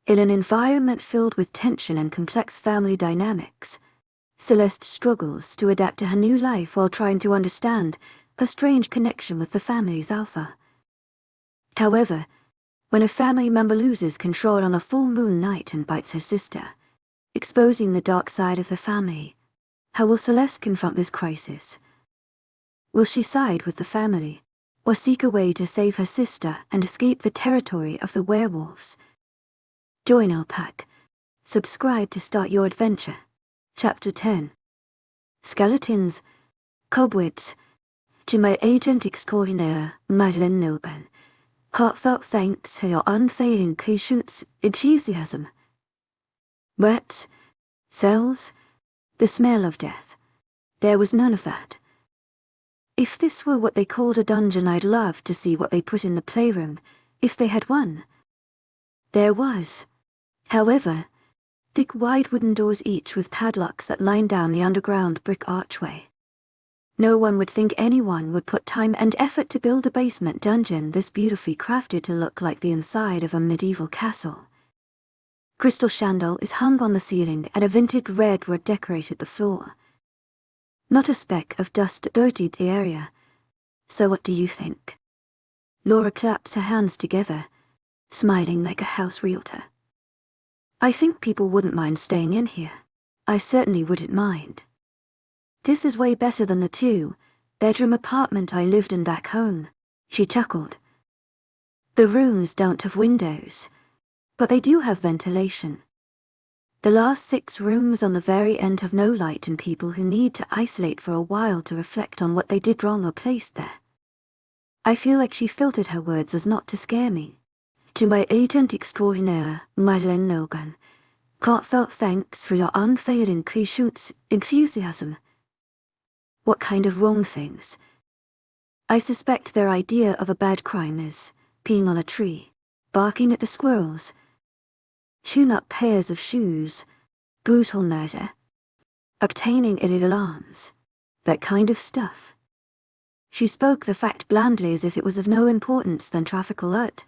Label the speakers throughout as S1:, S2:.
S1: In an environment filled with tension and complex family dynamics, Celeste struggles to adapt to her new life while trying to understand her strange connection with the family's alpha. However, when a family member loses control on a full moon night and bites her sister, exposing the dark side of the family, how will Celeste confront this crisis? Will she side with the family, or seek a way to save her sister and escape the territory of the werewolves? Join our pack. Subscribe to start your adventure. Chapter 10. Skeletons, Cobwebs. To my agent extraordinaire, Madeleine Nilben. Heartfelt thanks for your unfailing patience, enthusiasm. Rats, cells, the smell of death. There was none of that. If this were what they called a dungeon, I'd love to see what they put in the playroom, if they had one. There was, however, thick wide wooden doors each with padlocks that lined down the underground brick archway. No one would think anyone would put time and effort to build a basement dungeon this beautifully crafted to look like the inside of a medieval castle. Crystal chandelier is hung on the ceiling and a vintage redwood decorated the floor. Not a speck of dust dirtied the area. So what do you think? Laura claps her hands together, smiling like a house realtor. I think people wouldn't mind staying in here. I certainly wouldn't mind. This is way better than the two-bedroom apartment I lived in back home, she chuckled. The rooms don't have windows, but they do have ventilation. The last 6 rooms on the very end have no light and people who need to isolate for a while to reflect on what they did wrong are placed there. I feel like she filtered her words as not to scare me. To my agent extraordinaire, Madeleine Nilben. Heartfelt thanks for your unfailing patience, enthusiasm. What kind of wrong things? I suspect their idea of a bad crime is peeing on a tree, barking at the squirrels, chewing up pairs of shoes, brutal murder, obtaining illegal arms, that kind of stuff. She spoke the fact blandly as if it was of no importance than traffic alert.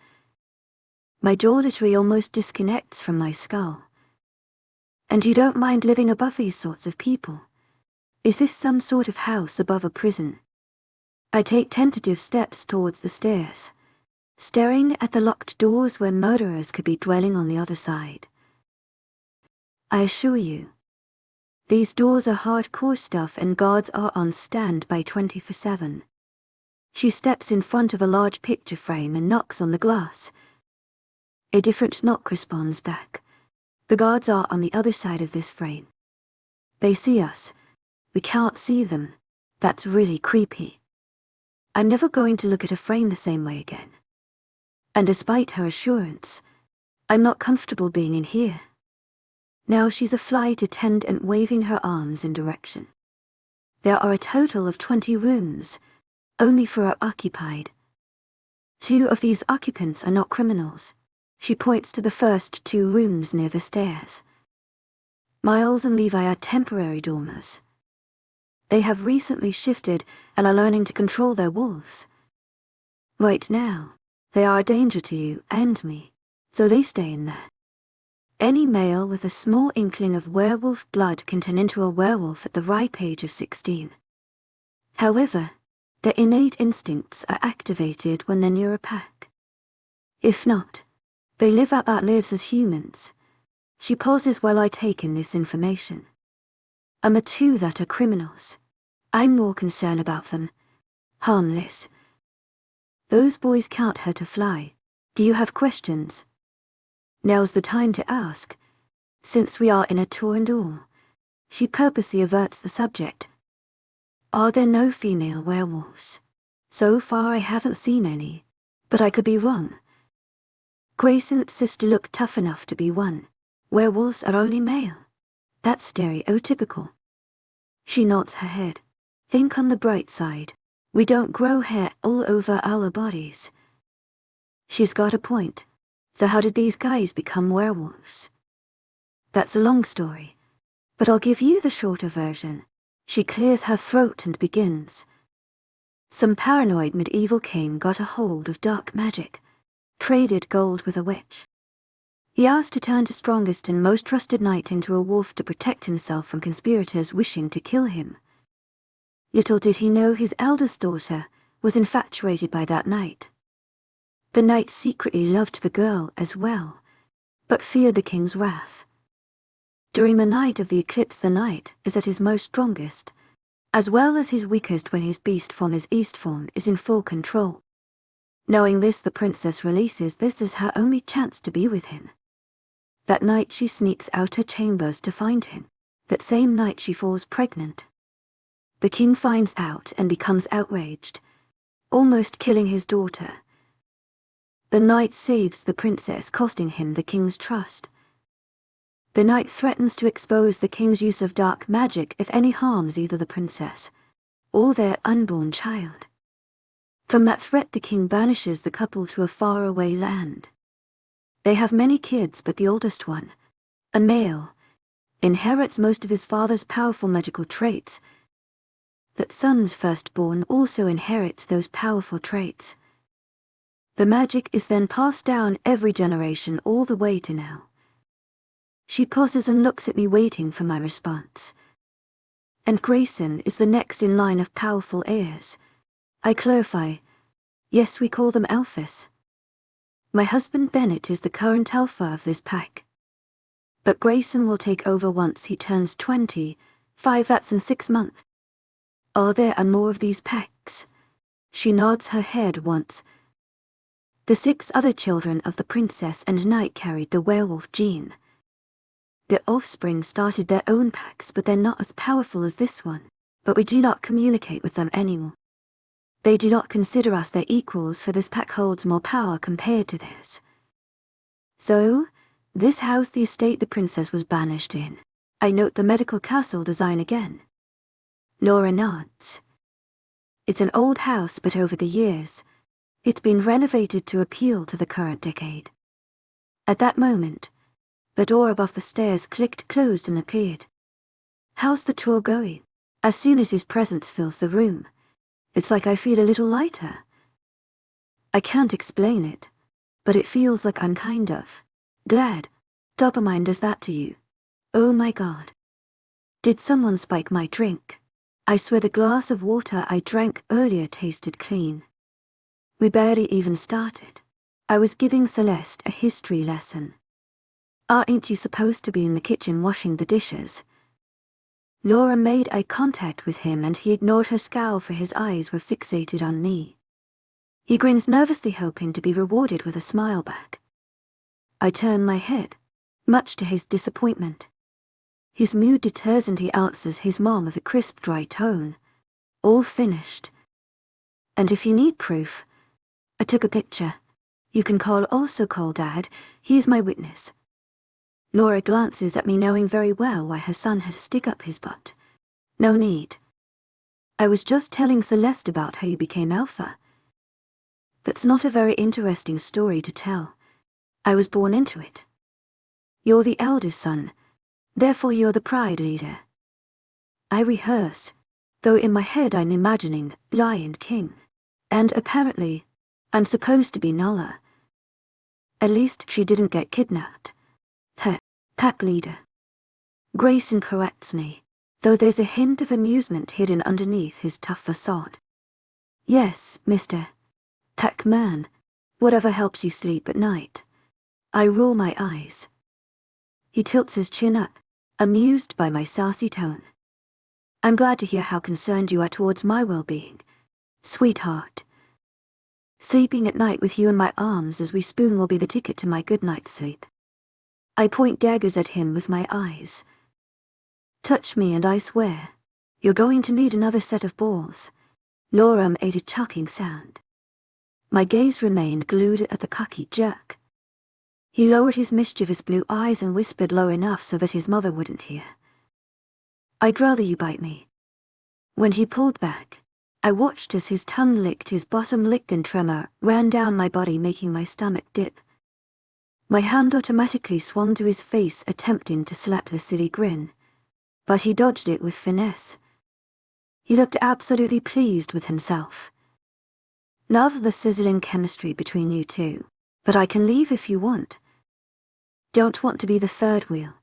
S1: My jaw literally almost disconnects from my skull. And you don't mind living above these sorts of people? Is this some sort of house above a prison? I take tentative steps towards the stairs, staring at the locked doors where murderers could be dwelling on the other side. I assure you, these doors are hardcore stuff and guards are on standby 24/7. She steps in front of a large picture frame and knocks on the glass. A different knock responds back. The guards are on the other side of this frame. They see us. We can't see them. That's really creepy. I'm never going to look at a frame the same way again. And despite her assurance, I'm not comfortable being in here. Now she's a flight attendant waving her arms in direction. There are a total of 20 rooms, only 4 are occupied. 2 of these occupants are not criminals. She points to the first 2 rooms near the stairs. Miles and Levi are temporary dormers. They have recently shifted and are learning to control their wolves. Right now, they are a danger to you and me, so they stay in there. Any male with a small inkling of werewolf blood can turn into a werewolf at the ripe age of 16. However, their innate instincts are activated when they're near a pack. If not, they live out their lives as humans. She pauses while I take in this information. I'm a 2 that are criminals. I'm more concerned about them. Harmless. Those boys can't hurt a fly. Do you have questions? Now's the time to ask. Since we are in a tour and all, she purposely averts the subject. Are there no female werewolves? So far I haven't seen any, but I could be wrong. Grayson's sister looked tough enough to be one. Werewolves are only male. That's stereotypical. She nods her head. Think on the bright side. We don't grow hair all over our bodies. She's got a point. So how did these guys become werewolves? That's a long story, but I'll give you the shorter version. She clears her throat and begins. Some paranoid medieval king got a hold of dark magic, traded gold with a witch. He asked to turn his strongest and most trusted knight into a wolf to protect himself from conspirators wishing to kill him. Little did he know his eldest daughter was infatuated by that knight. The knight secretly loved the girl as well, but feared the king's wrath. During the night of the eclipse, the knight is at his most strongest, as well as his weakest when his beast form, his east form, is in full control. Knowing this, the princess releases this as her only chance to be with him. That night she sneaks out her chambers to find him. That same night she falls pregnant. The king finds out and becomes outraged, almost killing his daughter. The knight saves the princess, costing him the king's trust. The knight threatens to expose the king's use of dark magic if any harms either the princess or their unborn child. From that threat, the king banishes the couple to a faraway land. They have many kids, but the oldest one, a male, inherits most of his father's powerful magical traits. That son's firstborn also inherits those powerful traits. The magic is then passed down every generation all the way to now. She pauses and looks at me, waiting for my response. And Grayson is the next in line of powerful heirs. I clarify, yes, we call them alphas. My husband Bennett is the current alpha of this pack. But Grayson will take over once he turns 25, that's in 6 months. Are there more of these packs? She nods her head once. The 6 other children of the princess and knight carried the werewolf gene. Their offspring started their own packs, but they're not as powerful as this one. But we do not communicate with them anymore. They do not consider us their equals, for this pack holds more power compared to theirs. So, this house, the estate the princess was banished in. I note the medical castle design again. Laura nods. It's an old house, but over the years, it's been renovated to appeal to the current decade. At that moment, the door above the stairs clicked closed and appeared. How's the tour going? As soon as his presence fills the room, it's like I feel a little lighter. I can't explain it, but it feels like I'm kind of glad. Dopamine does that to you. Oh my God. Did someone spike my drink? I swear the glass of water I drank earlier tasted clean. We barely even started. I was giving Celeste a history lesson. Aren't you supposed to be in the kitchen washing the dishes? Laura made eye contact with him and he ignored her scowl, for his eyes were fixated on me. He grins nervously, hoping to be rewarded with a smile back. I turn my head, much to his disappointment. His mood deters and he answers his mom with a crisp, dry tone. All finished. And if you need proof, I took a picture. You can also call Dad, he is my witness. Laura glances at me, knowing very well why her son had to stick up his butt. No need. I was just telling Celeste about how you became alpha. That's not a very interesting story to tell. I was born into it. You're the eldest son, therefore you're the pride leader. I rehearse, though in my head I'm imagining Lion King. And apparently, I'm supposed to be Nala. At least she didn't get kidnapped. Pack leader. Grayson corrects me, though there's a hint of amusement hidden underneath his tough facade. Yes, Mr. Pac-Man, whatever helps you sleep at night. I roll my eyes. He tilts his chin up, amused by my sassy tone. I'm glad to hear how concerned you are towards my well-being, sweetheart. Sleeping at night with you in my arms as we spoon will be the ticket to my good night's sleep. I point daggers at him with my eyes. Touch me and I swear, you're going to need another set of balls. Laura made a chuckling sound. My gaze remained glued at the cocky jerk. He lowered his mischievous blue eyes and whispered low enough so that his mother wouldn't hear. I'd rather you bite me. When he pulled back, I watched as his tongue licked his bottom lip and tremor ran down my body, making my stomach dip. My hand automatically swung to his face, attempting to slap the silly grin, but he dodged it with finesse. He looked absolutely pleased with himself. Love the sizzling chemistry between you two, but I can leave if you want. Don't want to be the third wheel.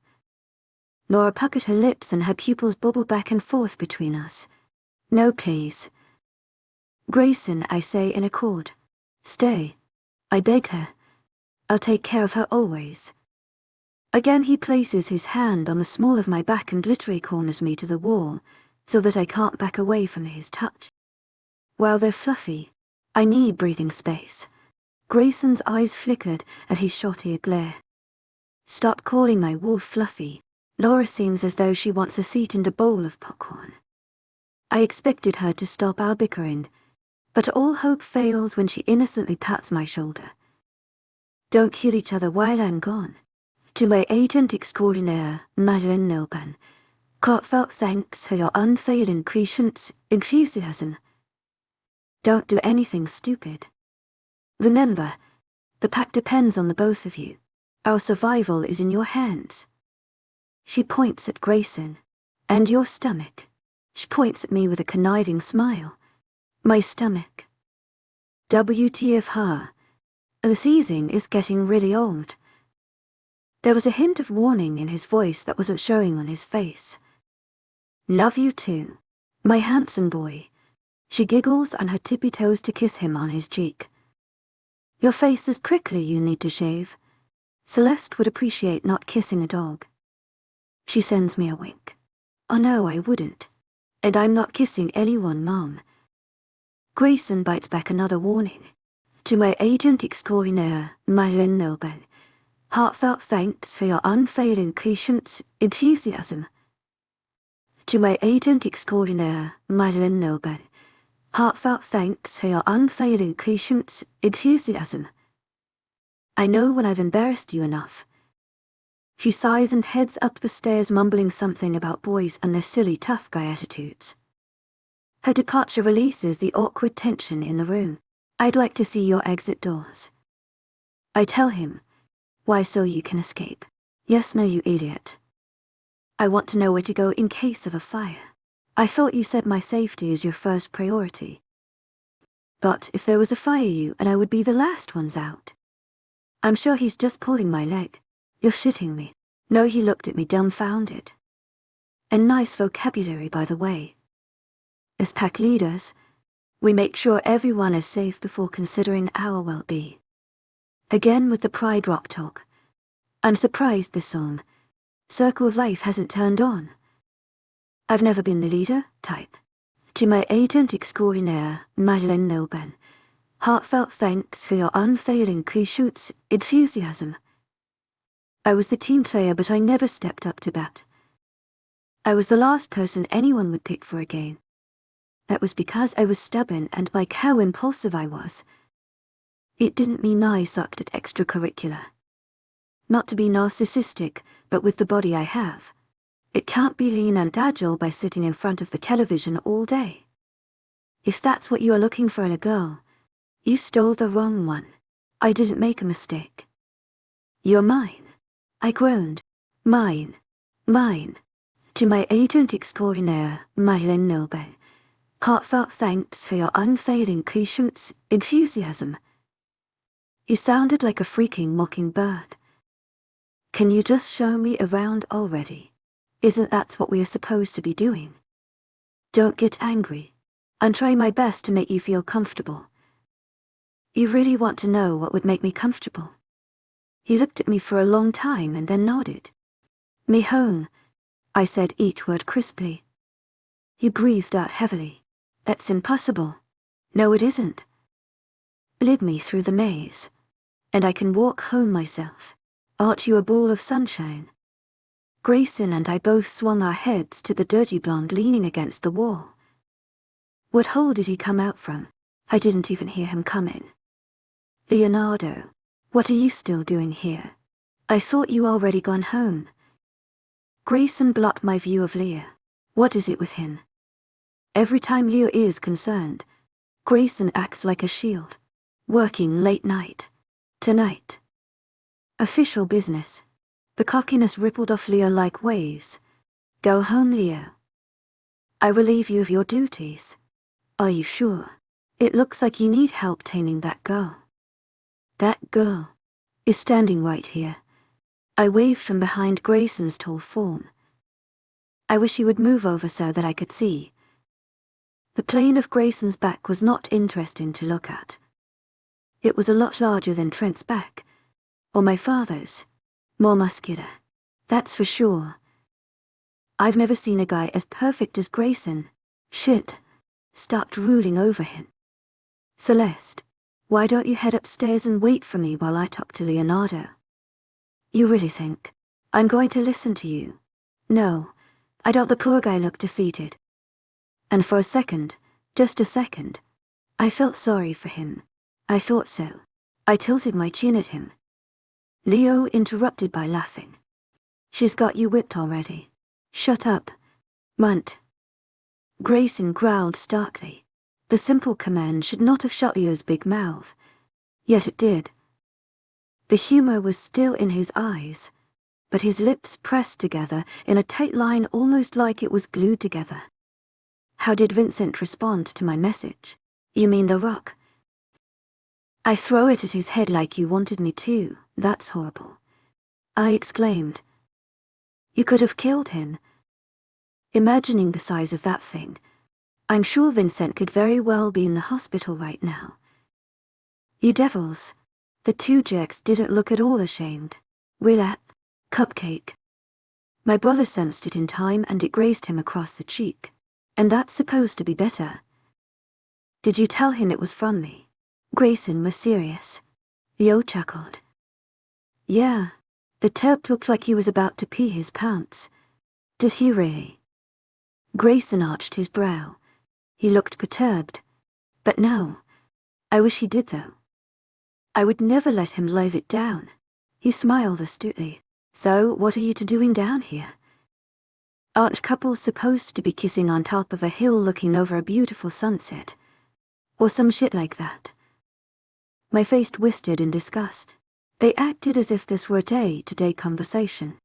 S1: Laura puckered her lips and her pupils bubbled back and forth between us. No, please. Grayson, I say in accord. Stay. I beg her. I'll take care of her always. Again he places his hand on the small of my back and literally corners me to the wall, so that I can't back away from his touch. While they're fluffy, I need breathing space. Grayson's eyes flickered at his shotty glare. Stop calling my wolf fluffy. Laura seems as though she wants a seat in the bowl of popcorn. I expected her to stop our bickering, but all hope fails when she innocently pats my shoulder. Don't kill each other while I'm gone. To my agent extraordinaire, Madeleine Nilban, heartfelt thanks for your unfailing patience, enthusiasm. Don't do anything stupid. Remember, the pack depends on the both of you. Our survival is in your hands. She points at Grayson. And your stomach. She points at me with a conniving smile. My stomach. WTF her. The season is getting really old. There was a hint of warning in his voice that wasn't showing on his face. Love you too, my handsome boy. She giggles on her tippy toes to kiss him on his cheek. Your face is prickly, you need to shave. Celeste would appreciate not kissing a dog. She sends me a wink. Oh no, I wouldn't. And I'm not kissing anyone, Mom. Grayson bites back another warning. To my agent extraordinaire, Madeleine Nilban, heartfelt thanks for your unfailing patience, enthusiasm. To my agent extraordinaire, Madeleine Nilban, heartfelt thanks for your unfailing patience, enthusiasm. I know when I've embarrassed you enough. She sighs and heads up the stairs, mumbling something about boys and their silly tough guy attitudes. Her departure releases the awkward tension in the room. I'd like to see your exit doors. I tell him. Why, so you can escape? Yes, no, you idiot. I want to know where to go in case of a fire. I thought you said my safety is your first priority. But if there was a fire, you and I would be the last ones out. I'm sure he's just pulling my leg. You're shitting me. No, he looked at me dumbfounded. And nice vocabulary, by the way. As pack leaders, we make sure everyone is safe before considering our well-being. Again with the pride rock talk. I'm surprised this song, Circle of Life, hasn't turned on. I've never been the leader type. To my agent extraordinaire, Madeleine Nilban, heartfelt thanks for your unfailing patience, enthusiasm. I was the team player, but I never stepped up to bat. I was the last person anyone would pick for a game. That was because I was stubborn and like how impulsive I was. It didn't mean I sucked at extracurricular. Not to be narcissistic, but with the body I have. It can't be lean and agile by sitting in front of the television all day. If that's what you are looking for in a girl, you stole the wrong one. I didn't make a mistake. You're mine. I groaned. Mine. Mine. To my agent extraordinaire, Madeleine Nilban, heartfelt thanks for your unfailing patience, enthusiasm. He sounded like a freaking mockingbird. Can you just show me around already? Isn't that what we are supposed to be doing? Don't get angry. I'm trying my best to make you feel comfortable. You really want to know what would make me comfortable? He looked at me for a long time and then nodded. Me home, I said each word crisply. He breathed out heavily. That's impossible. No, it isn't. Lead me through the maze, and I can walk home myself. Aren't you a ball of sunshine? Grayson and I both swung our heads to the dirty blonde leaning against the wall. What hole did he come out from? I didn't even hear him come in. Leonardo, what are you still doing here? I thought you already gone home. Grayson blocked my view of Leah. What is it with him? Every time Leah is concerned, Grayson acts like a shield. Working late night. Tonight. Official business. The cockiness rippled off Leah like waves. Go home, Leah. I relieve you of your duties. Are you sure? It looks like you need help taming that girl. That girl is standing right here. I waved from behind Grayson's tall form. I wish he would move over so that I could see. The plane of Grayson's back was not interesting to look at. It was a lot larger than Trent's back, or my father's. More muscular, that's for sure. I've never seen a guy as perfect as Grayson. Shit. Start drooling over him. Celeste, why don't you head upstairs and wait for me while I talk to Leonardo? You really think I'm going to listen to you? No, I don't. The poor guy looked defeated. And for a second, just a second, I felt sorry for him. I thought so. I tilted my chin at him. Leo interrupted by laughing. She's got you whipped already. Shut up, munt. Grayson growled starkly. The simple command should not have shut Leo's big mouth. Yet it did. The humor was still in his eyes, but his lips pressed together in a tight line almost like it was glued together. How did Vincent respond to my message? You mean the rock? I throw it at his head like you wanted me to. That's horrible. I exclaimed. You could have killed him. Imagining the size of that thing, I'm sure Vincent could very well be in the hospital right now. You devils. The two jerks didn't look at all ashamed. Relax, cupcake. My brother sensed it in time and it grazed him across the cheek. And that's supposed to be better. Did you tell him it was from me? Grayson was serious. Leo chuckled. Yeah, the terp looked like he was about to pee his pants. Did he really? Grayson arched his brow. He looked perturbed. But no. I wish he did though. I would never let him live it down. He smiled astutely. So, what are you two doing down here? Aren't couples supposed to be kissing on top of a hill looking over a beautiful sunset? Or some shit like that? My face twisted in disgust. They acted as if this were a day-to-day conversation.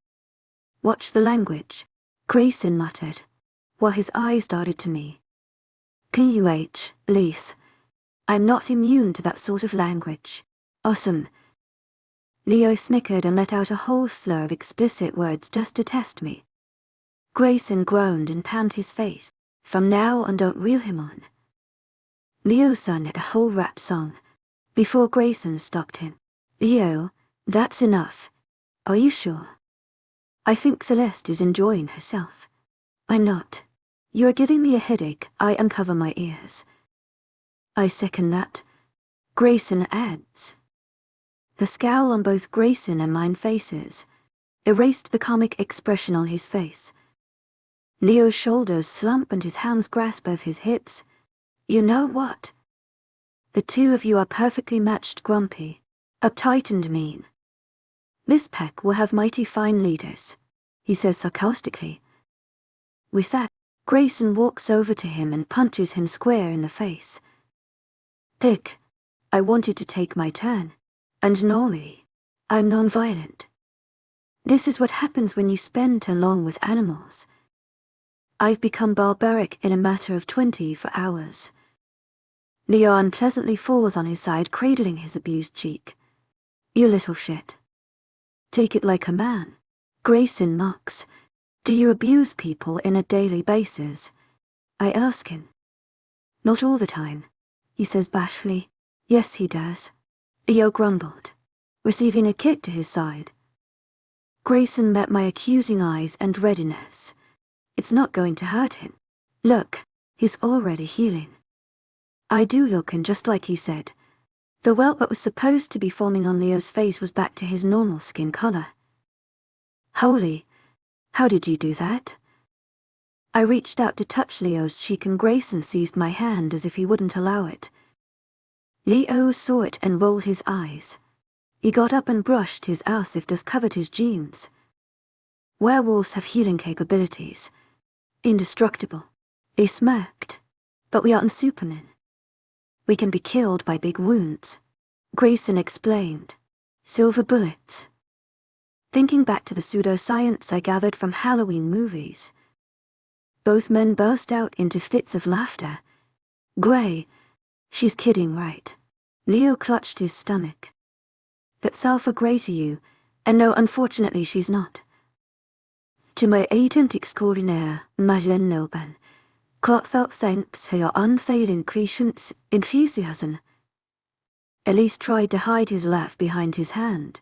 S1: Watch the language, Grayson muttered, while his eyes darted to me. Kuh, Lise. I'm not immune to that sort of language. Awesome. Leo snickered and let out a whole slur of explicit words just to test me. Grayson groaned and panned his face. From now on, don't reel him on. Leo sung a whole rap song, before Grayson stopped him. Leo, that's enough. Are you sure? I think Celeste is enjoying herself. I'm not. You're giving me a headache. I uncover my ears. I second that. Grayson adds. The scowl on both Grayson and mine faces erased the comic expression on his face. Leo's shoulders slump and his hands grasp both his hips. You know what? The two of you are perfectly matched, grumpy, uptight and mean. This pack will have mighty fine leaders, he says sarcastically. With that, Grayson walks over to him and punches him square in the face. Pick. I wanted to take my turn. And normally, I'm non-violent. This is what happens when you spend too long with animals. I've become barbaric in a matter of 24 hours. Leo unpleasantly falls on his side, cradling his abused cheek. You little shit. Take it like a man. Grayson mocks. Do you abuse people on a daily basis? I ask him. Not all the time, he says bashfully. Yes, he does. Leo grumbled, receiving a kick to his side. Grayson met my accusing eyes and readiness. It's not going to hurt him. Look, he's already healing. I do look, and just like he said, the welt that was supposed to be forming on Leo's face was back to his normal skin color. Holy, how did you do that? I reached out to touch Leo's cheek and Grayson seized my hand as if he wouldn't allow it. Leo saw it and rolled his eyes. He got up and brushed his ass if dust covered his jeans. Werewolves have healing capabilities. Indestructible. They smirked. But we aren't Supermen. We can be killed by big wounds. Grayson explained. Silver bullets. Thinking back to the pseudoscience I gathered from Halloween movies. Both men burst out into fits of laughter. Gray, she's kidding, right? Leo clutched his stomach. That's alpha gray to you, And no, unfortunately she's not. To my agent extraordinaire, Lycan Love, heartfelt thanks for your unfailing patience, enthusiasm. Elise tried to hide his laugh behind his hand.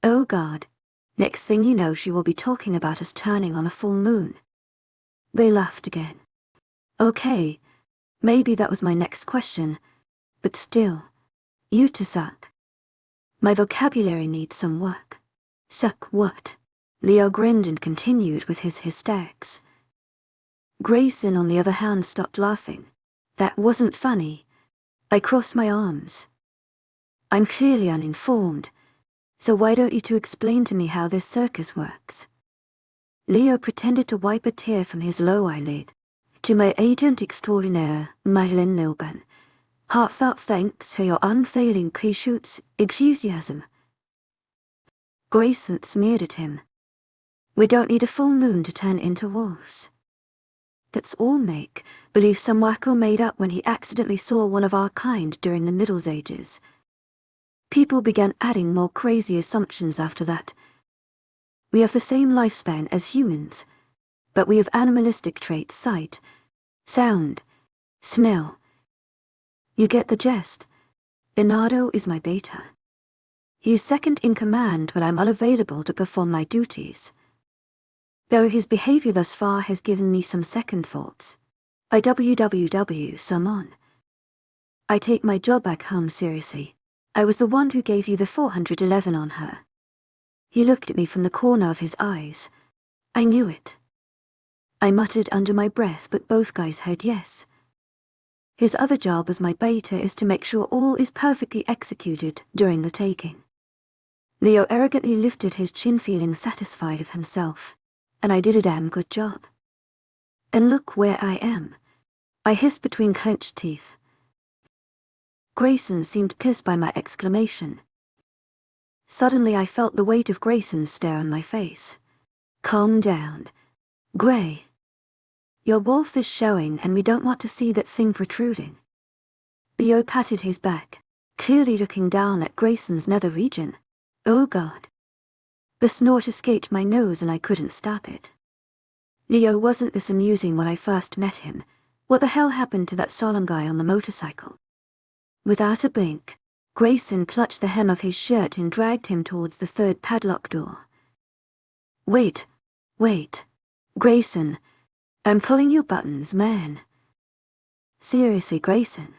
S1: Oh God, next thing you know she will be talking about us turning on a full moon. They laughed again. Okay, maybe that was my next question, but still, you to suck. My vocabulary needs some work. Suck what? Leo grinned and continued with his hysterics. Grayson, on the other hand, stopped laughing. That wasn't funny. I crossed my arms. I'm clearly uninformed, so why don't you two explain to me how this circus works? Leo pretended to wipe a tear from his low eyelid. To my agent extraordinaire, Lycan Love, heartfelt thanks for your unfailing patience, enthusiasm. Grayson sneered at him. We don't need a full moon to turn into wolves. That's all make-believe some wacko made up when he accidentally saw one of our kind during the Middle Ages. People began adding more crazy assumptions after that. We have the same lifespan as humans, but we have animalistic traits: sight, sound, smell. You get the gist. Bernardo is my beta. He is second in command when I'm unavailable to perform my duties. Though his behavior thus far has given me some second thoughts. I summon. I take my job back home seriously. I was the one who gave you the 411 on her. He looked at me from the corner of his eyes. I knew it. I muttered under my breath, but both guys heard yes. His other job as my beta is to make sure all is perfectly executed during the taking. Leo arrogantly lifted his chin, feeling satisfied of himself. And I did a damn good job. And look where I am. I hissed between clenched teeth. Grayson seemed pissed by my exclamation. Suddenly I felt the weight of Grayson's stare on my face. Calm down. Gray. Your wolf is showing and we don't want to see that thing protruding. Leo patted his back, clearly looking down at Grayson's nether region. Oh God. The snort escaped my nose and I couldn't stop it. Leo wasn't this amusing when I first met him. What the hell happened to that solemn guy on the motorcycle? Without a blink, Grayson clutched the hem of his shirt and dragged him towards the third padlock door. Wait. Grayson, I'm pulling your buttons, man. Seriously, Grayson,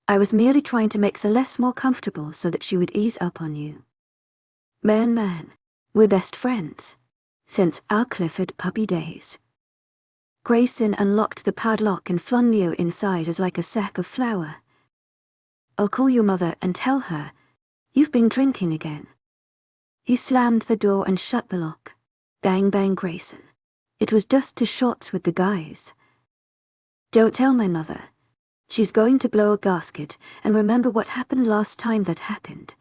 S1: I was merely trying to make Celeste more comfortable so that she would ease up on you. Man. We're best friends. Since our Clifford puppy days. Grayson unlocked the padlock and flung Leo inside as like a sack of flour. I'll call your mother and tell her. You've been drinking again. He slammed the door and shut the lock. Bang bang, Grayson. It was just 2 shots with the guys. Don't tell my mother. She's going to blow a gasket and remember what happened last time that happened.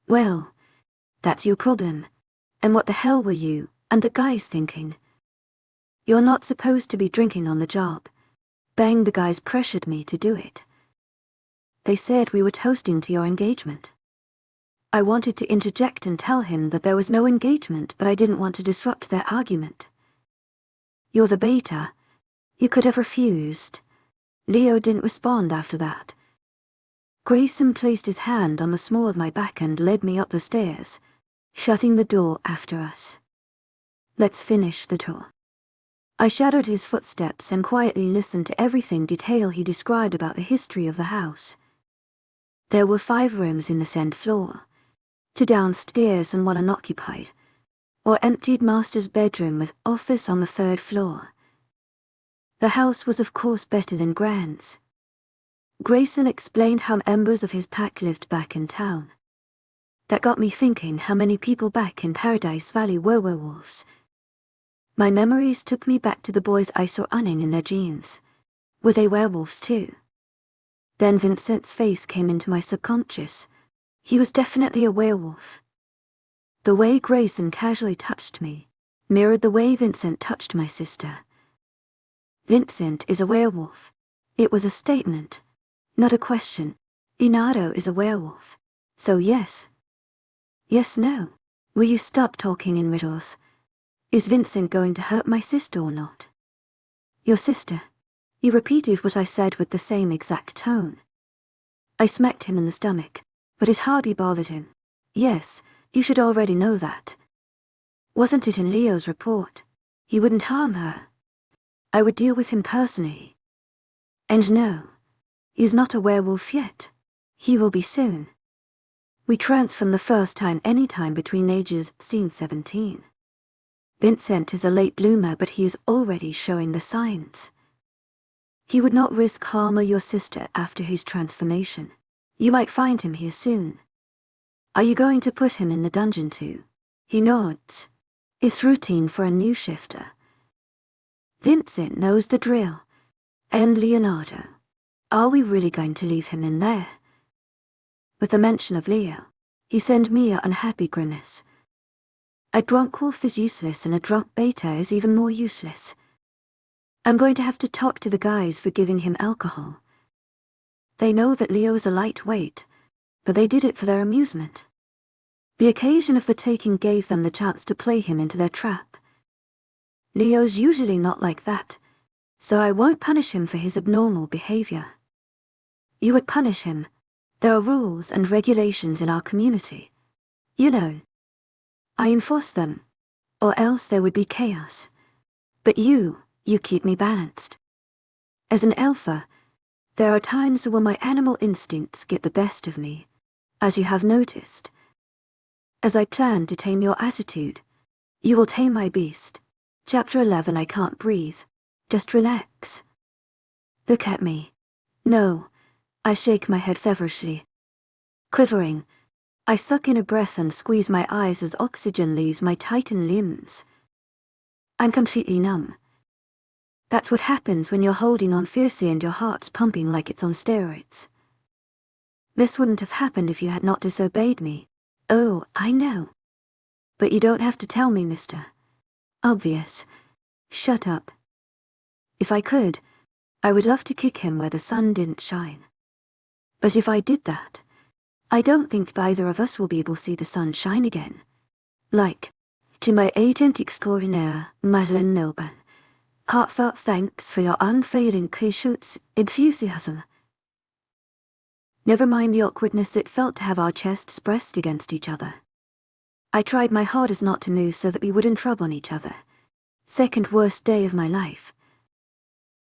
S1: Well, that's your problem. And what the hell were you and the guys thinking? You're not supposed to be drinking on the job. Bang, the guys pressured me to do it. They said we were toasting to your engagement. I wanted to interject and tell him that there was no engagement, but I didn't want to disrupt their argument. You're the beta. You could have refused. Leo didn't respond after that. Grayson placed his hand on the small of my back and led me up the stairs, shutting the door after us. Let's finish the tour. I shadowed his footsteps and quietly listened to everything detail he described about the history of the house. There were 5 rooms in the sand floor, 2 downstairs and 1 unoccupied, or emptied master's bedroom with office on the 3rd floor. The house was of course better than Grant's. Grayson explained how members of his pack lived back in town. That got me thinking how many people back in Paradise Valley were werewolves. My memories took me back to the boys I saw running in their jeans. Were they werewolves too? Then Vincent's face came into my subconscious. He was definitely a werewolf. The way Grayson casually touched me mirrored the way Vincent touched my sister. Vincent is a werewolf. It was a statement, not a question. Bernardo is a werewolf. So yes. Yes, no. Will you stop talking in riddles? Is Vincent going to hurt my sister or not? Your sister? He repeated what I said with the same exact tone. I smacked him in the stomach, but it hardly bothered him. Yes, you should already know that. Wasn't it in Leo's report? He wouldn't harm her. I would deal with him personally. And no, he's not a werewolf yet. He will be soon. We transform the first time any time between ages 16 and 17. Vincent is a late bloomer, but he is already showing the signs. He would not risk harm or your sister after his transformation. You might find him here soon. Are you going to put him in the dungeon too? He nods. It's routine for a new shifter. Vincent knows the drill. And Leonardo. Are we really going to leave him in there? With the mention of Leo, he sent me an unhappy grimace. A drunk wolf is useless and a drunk beta is even more useless. I'm going to have to talk to the guys for giving him alcohol. They know that Leo is a lightweight, but they did it for their amusement. The occasion of the taking gave them the chance to play him into their trap. Leo's usually not like that, so I won't punish him for his abnormal behavior. You would punish him. There are rules and regulations in our community. You know. I enforce them, or else there would be chaos. But you keep me balanced. As an alpha, there are times when my animal instincts get the best of me, as you have noticed. As I plan to tame your attitude, you will tame my beast. Chapter 11. I can't breathe. Just relax. Look at me. No. I shake my head feverishly. Quivering, I suck in a breath and squeeze my eyes as oxygen leaves my tightened limbs. I'm completely numb. That's what happens when you're holding on fiercely and your heart's pumping like it's on steroids. This wouldn't have happened if you had not disobeyed me. Oh, I know. But you don't have to tell me, mister. Obvious. Shut up. If I could, I would love to kick him where the sun didn't shine. But if I did that, I don't think either of us will be able to see the sun shine again. Like, to my agent extraordinaire, Madeleine Nilban, heartfelt thanks for your unfailing patience, enthusiasm. Never mind the awkwardness it felt to have our chests pressed against each other. I tried my hardest not to move so that we wouldn't rub on each other. Second worst day of my life.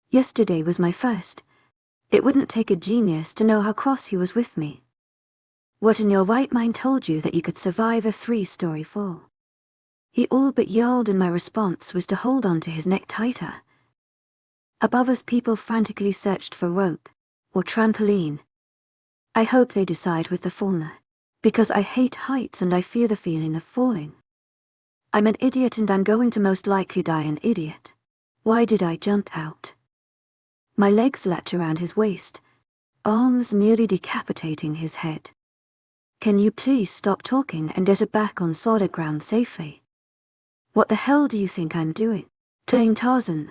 S1: Yesterday was my first. It wouldn't take a genius to know how cross he was with me. What in your right mind told you that you could survive a 3-story fall? He all but yelled, and my response was to hold on to his neck tighter. Above us, people frantically searched for rope or trampoline. I hope they decide with the former, because I hate heights and I fear the feeling of falling. I'm an idiot and I'm going to most likely die an idiot. Why did I jump out? My legs latch around his waist, arms nearly decapitating his head. Can you please stop talking and get it back on solid ground safely? What the hell do you think I'm doing? Playing Tarzan?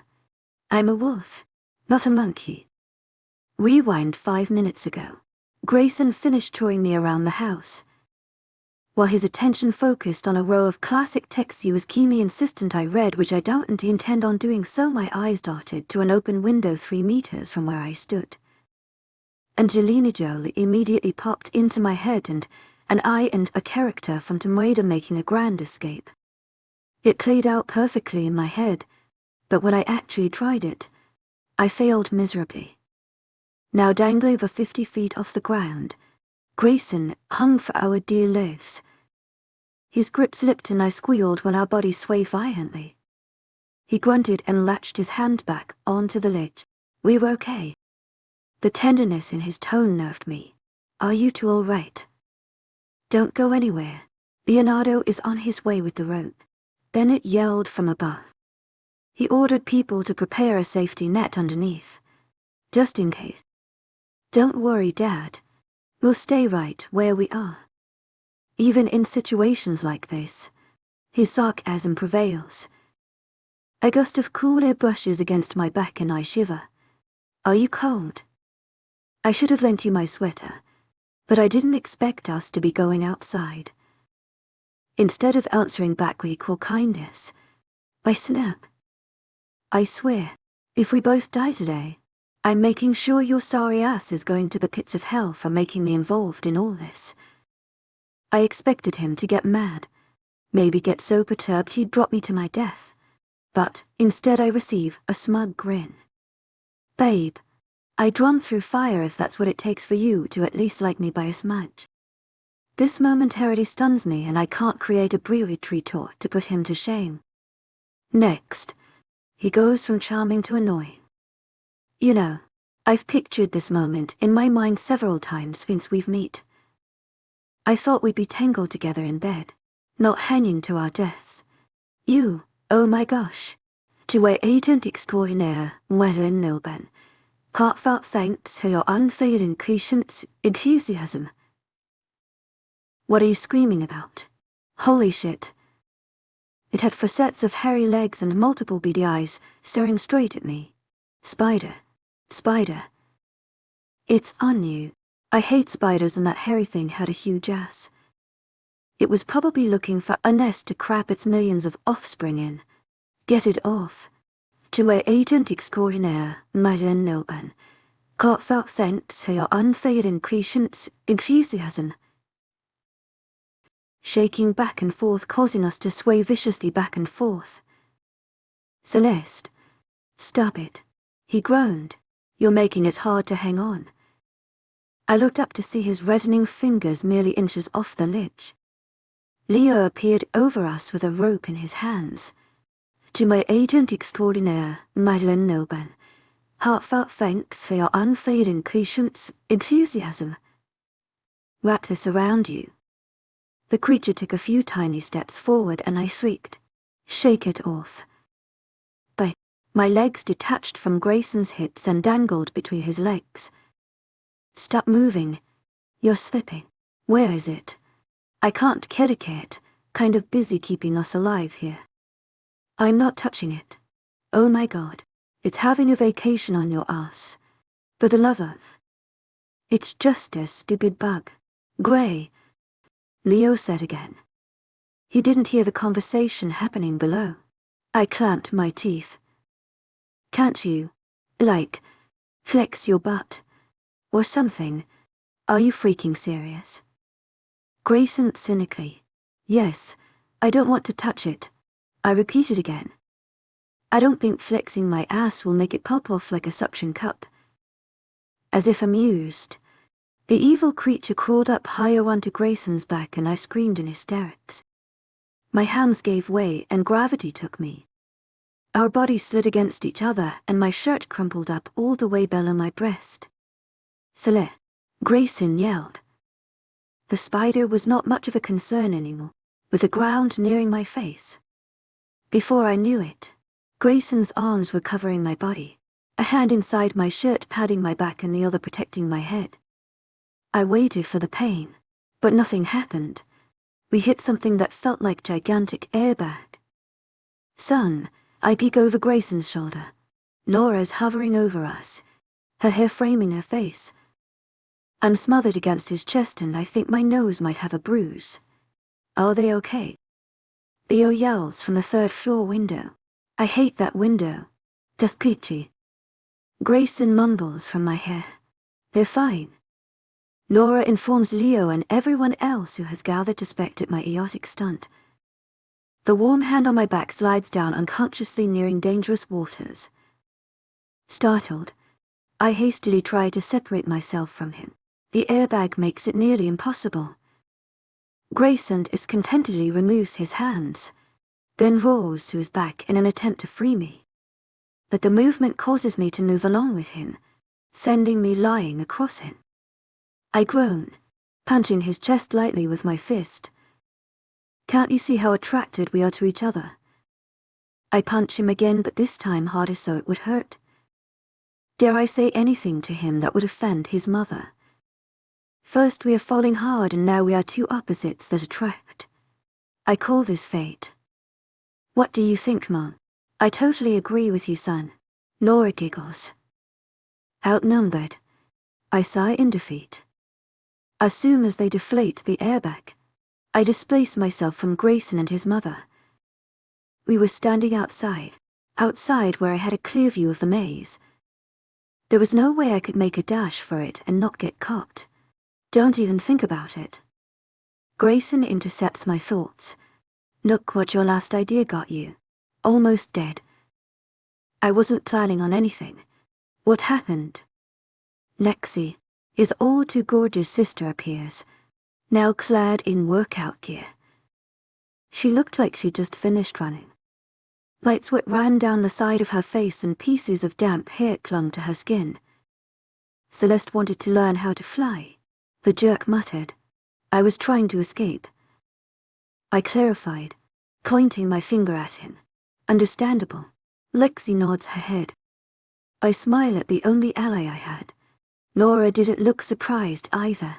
S1: I'm a wolf, not a monkey. Rewind 5 minutes ago. Grayson finished touring me around the house. While his attention focused on a row of classic texts he was keenly insistent I read, which I don't intend on doing, so my eyes darted to an open window 3 meters from where I stood. Angelina Jolie immediately popped into my head, and I and a character from Tomb Raider making a grand escape. It played out perfectly in my head, but when I actually tried it, I failed miserably. Now dangling over 50 feet off the ground, Grayson hung for our dear lives. His grip slipped and I squealed when our bodies swayed violently. He grunted and latched his hand back onto the ledge. We were okay. The tenderness in his tone nerved me. Are you two all right? Don't go anywhere. Leonardo is on his way with the rope. Bennett yelled from above. He ordered people to prepare a safety net underneath, just in case. Don't worry, Dad. We'll stay right where we are. Even in situations like this, his sarcasm prevails. A gust of cool air brushes against my back and I shiver. Are you cold? I should have lent you my sweater, but I didn't expect us to be going outside. instead of answering back with equal kindness. I snap. I swear, if we both die today, I'm making sure your sorry ass is going to the pits of hell for making me involved in all this. I expected him to get mad, maybe get so perturbed he'd drop me to my death. But instead I receive a smug grin. Babe, I'd run through fire if that's what it takes for you to at least like me by a smudge. This momentarily stuns me and I can't create a brewery retort to put him to shame. Next, he goes from charming to annoying. You know, I've pictured this moment in my mind several times since we've met. I thought we'd be tangled together in bed, not hanging to our deaths. You, oh my gosh. Tu es agent extraordinaire, Werewolves丨Heartfelt thanks for your unfailing patience, enthusiasm. What are you screaming about? Holy shit. It had 4 sets of hairy legs and multiple beady eyes, staring straight at me. Spider. Spider. It's on you. I hate spiders and that hairy thing had a huge ass. It was probably looking for a nest to crap its millions of offspring in. Get it off. Tu es agent extraordinaire, Werewolves丨Heartfelt thanks for your unfailing patience, enthusiasm. Shaking back and forth, causing us to sway viciously back and forth. Celeste. Stop it. He groaned. You're making it hard to hang on. I looked up to see his reddening fingers merely inches off the ledge. Leo appeared over us with a rope in his hands. To my agent extraordinaire, Werewolves丨Heartfelt thanks for your unfailing patience, enthusiasm. Wrap this around you. The creature took a few tiny steps forward and I shrieked. Shake it off. My legs detached from Grayson's hips and dangled between his legs. Stop moving. You're slipping. Where is it? I can't kedicate, kind of busy keeping us alive here. I'm not touching it. Oh my god. It's having a vacation on your ass. For the love of. It's just a stupid bug. Gray. Leo said again. He didn't hear the conversation happening below. I clamped my teeth. Can't you, like, flex your butt? Or something? Are you freaking serious? Grayson cynically. Yes, I don't want to touch it. I repeated again. I don't think flexing my ass will make it pop off like a suction cup. As if amused, the evil creature crawled up higher onto Grayson's back and I screamed in hysterics. My hands gave way and gravity took me. Our bodies slid against each other and my shirt crumpled up all the way below my breast. Celeste, Grayson yelled. The spider was not much of a concern anymore, with the ground nearing my face. Before I knew it, Grayson's arms were covering my body, a hand inside my shirt padding my back and the other protecting my head. I waited for the pain, but nothing happened. We hit something that felt like gigantic airbag. Son, I peek over Grayson's shoulder. Laura's hovering over us, her hair framing her face. I'm smothered against his chest and I think my nose might have a bruise. Are they okay? Leo yells from the 3rd floor window. I hate that window. Just peachy. Grayson mumbles from my hair. They're fine. Laura informs Leo and everyone else who has gathered to spectate my idiotic stunt. The warm hand on my back slides down unconsciously, nearing dangerous waters. Startled, I hastily try to separate myself from him. The airbag makes it nearly impossible. Grayson discontentedly removes his hands, then rolls to his back in an attempt to free me. But the movement causes me to move along with him, sending me lying across him. I groan, punching his chest lightly with my fist. Can't you see how attracted we are to each other? I punch him again, but this time harder so it would hurt. Dare I say anything to him that would offend his mother? First we are falling hard and now we are 2 opposites that attract. I call this fate. What do you think, Mom? I totally agree with you, son. Laura giggles. Outnumbered. I sigh in defeat. As soon as they deflate the airbag, I displaced myself from Grayson and his mother. We were standing outside where I had a clear view of the maze. There was no way I could make a dash for it and not get caught. Don't even think about it. Grayson intercepts my thoughts. Look what your last idea got you. Almost dead. I wasn't planning on anything. What happened? Lexi, his all too gorgeous sister, appears, now clad in workout gear. She looked like she'd just finished running. Light sweat ran down the side of her face and pieces of damp hair clung to her skin. Celeste wanted to learn how to fly. The jerk muttered. I was trying to escape. I clarified, pointing my finger at him. Understandable. Lexi nods her head. I smile at the only ally I had. Laura didn't look surprised either.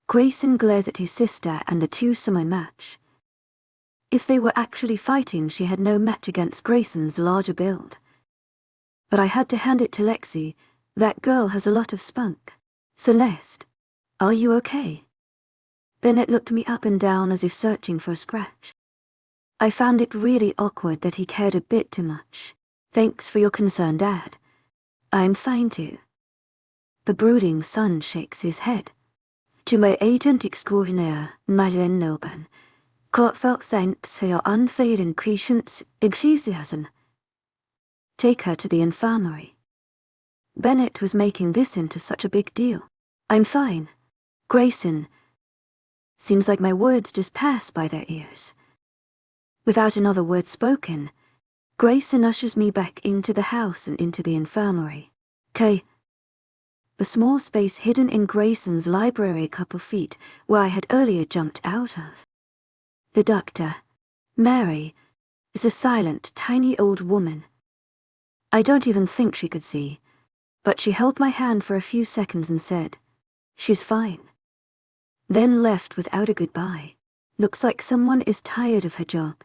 S1: Grayson glares at his sister and the two saw my match. If they were actually fighting, she had no match against Grayson's larger build. But I had to hand it to Lexi. That girl has a lot of spunk. Celeste, are you okay? Bennett looked me up and down as if searching for a scratch. I found it really awkward that he cared a bit too much. Thanks for your concern, Dad. I'm fine too. The brooding son shakes his head. To my agent extraordinaire, Lycan Love, heartfelt thanks for your unfailing patience, enthusiasm. Take her to the infirmary. Bennett was making this into such a big deal. I'm fine. Grayson. Seems like my words just pass by their ears. Without another word spoken, Grayson ushers me back into the house and into the infirmary. The small space hidden in Grayson's library a couple feet where I had earlier jumped out of. The doctor, Mary, is a silent, tiny old woman. I don't even think she could see, but she held my hand for a few seconds and said, "She's fine." Then left without a goodbye. Looks like someone is tired of her job.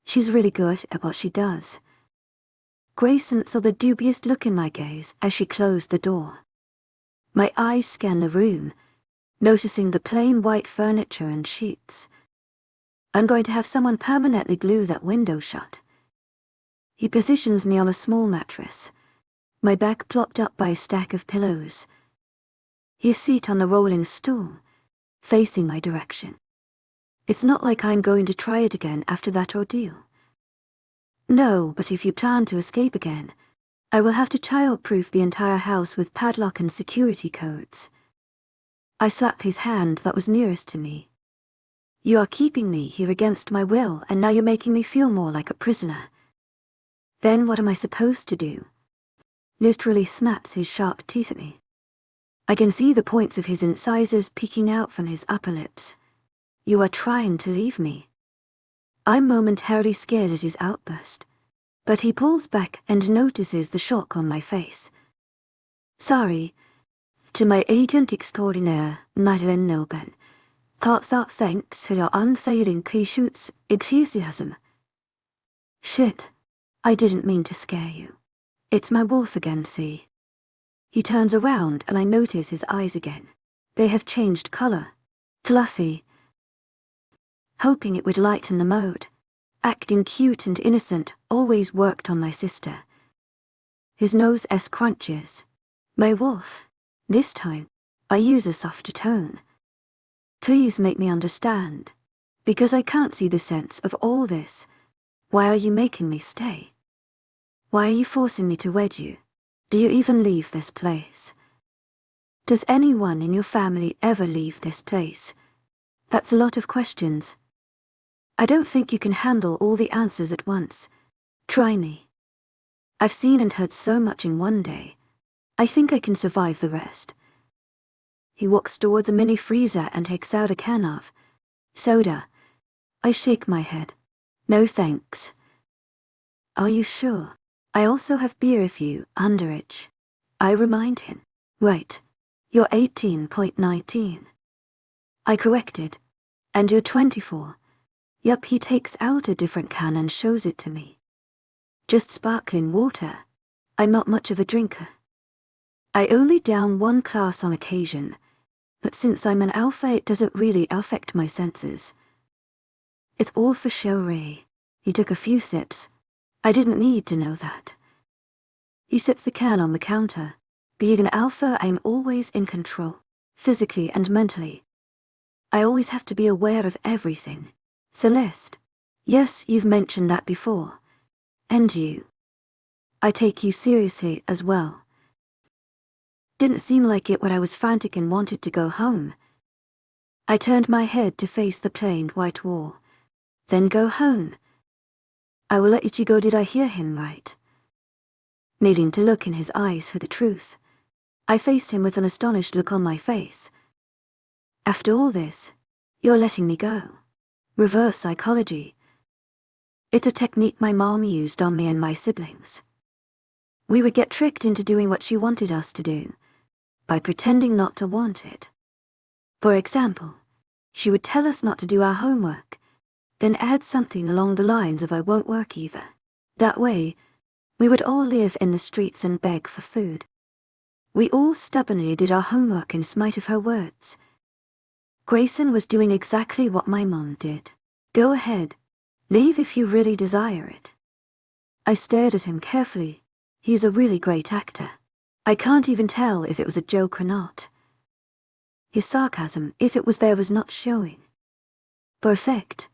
S1: She's really good at what she does. Grayson saw the dubious look in my gaze as she closed the door. My eyes scanned the room, noticing the plain white furniture and sheets. I'm going to have someone permanently glue that window shut. He positions me on a small mattress, my back propped up by a stack of pillows. His seat on the rolling stool, facing my direction. It's not like I'm going to try it again after that ordeal. No, but if you plan to escape again, I will have to child-proof the entire house with padlock and security codes. I slapped his hand that was nearest to me. You are keeping me here against my will, and now you're making me feel more like a prisoner. Then what am I supposed to do? Literally snaps his sharp teeth at me. I can see the points of his incisors peeking out from his upper lips. You are trying to leave me. I'm momentarily scared at his outburst, but he pulls back and notices the shock on my face. Sorry. To my agent extraordinaire, Lycan Love, heartfelt thanks for your unfailing patience, enthusiasm. Shit. I didn't mean to scare you. It's my wolf again, see? He turns around and I notice his eyes again. They have changed color. Fluffy. Hoping it would lighten the mode. Acting cute and innocent always worked on my sister. His nose crunches. My wolf. This time, I use a softer tone. Please make me understand. Because I can't see the sense of all this. Why are you making me stay? Why are you forcing me to wed you? Do you even leave this place? Does anyone in your family ever leave this place? That's a lot of questions. I don't think you can handle all the answers at once. Try me. I've seen and heard so much in one day. I think I can survive the rest. He walks towards a mini freezer and takes out a can of soda. I shake my head. No thanks. Are you sure? I also have beer if you underage. I remind him. Right. You're 18.19. I corrected. And you're 24. Yup, he takes out a different can and shows it to me. Just sparkling water. I'm not much of a drinker. I only down one glass on occasion. But since I'm an alpha, it doesn't really affect my senses. It's all for show, Ray. He took a few sips. I didn't need to know that. He sets the can on the counter. Being an alpha, I'm always in control, physically and mentally. I always have to be aware of everything. Celeste. Yes, you've mentioned that before. And you. I take you seriously as well. Didn't seem like it when I was frantic and wanted to go home. I turned my head to face the plain white wall. Then go home. I will let you go. Did I hear him right? Needing to look in his eyes for the truth, I faced him with an astonished look on my face. After all this, you're letting me go. Reverse psychology. It's a technique my mom used on me and my siblings. We would get tricked into doing what she wanted us to do, by pretending not to want it. For example, she would tell us not to do our homework, then add something along the lines of "I won't work either." That way, we would all live in the streets and beg for food. We all stubbornly did our homework in spite of her words. Grayson was doing exactly what my mom did. Go ahead. Leave if you really desire it. I stared at him carefully. He's a really great actor. I can't even tell if it was a joke or not. His sarcasm, if it was there, was not showing. For effect,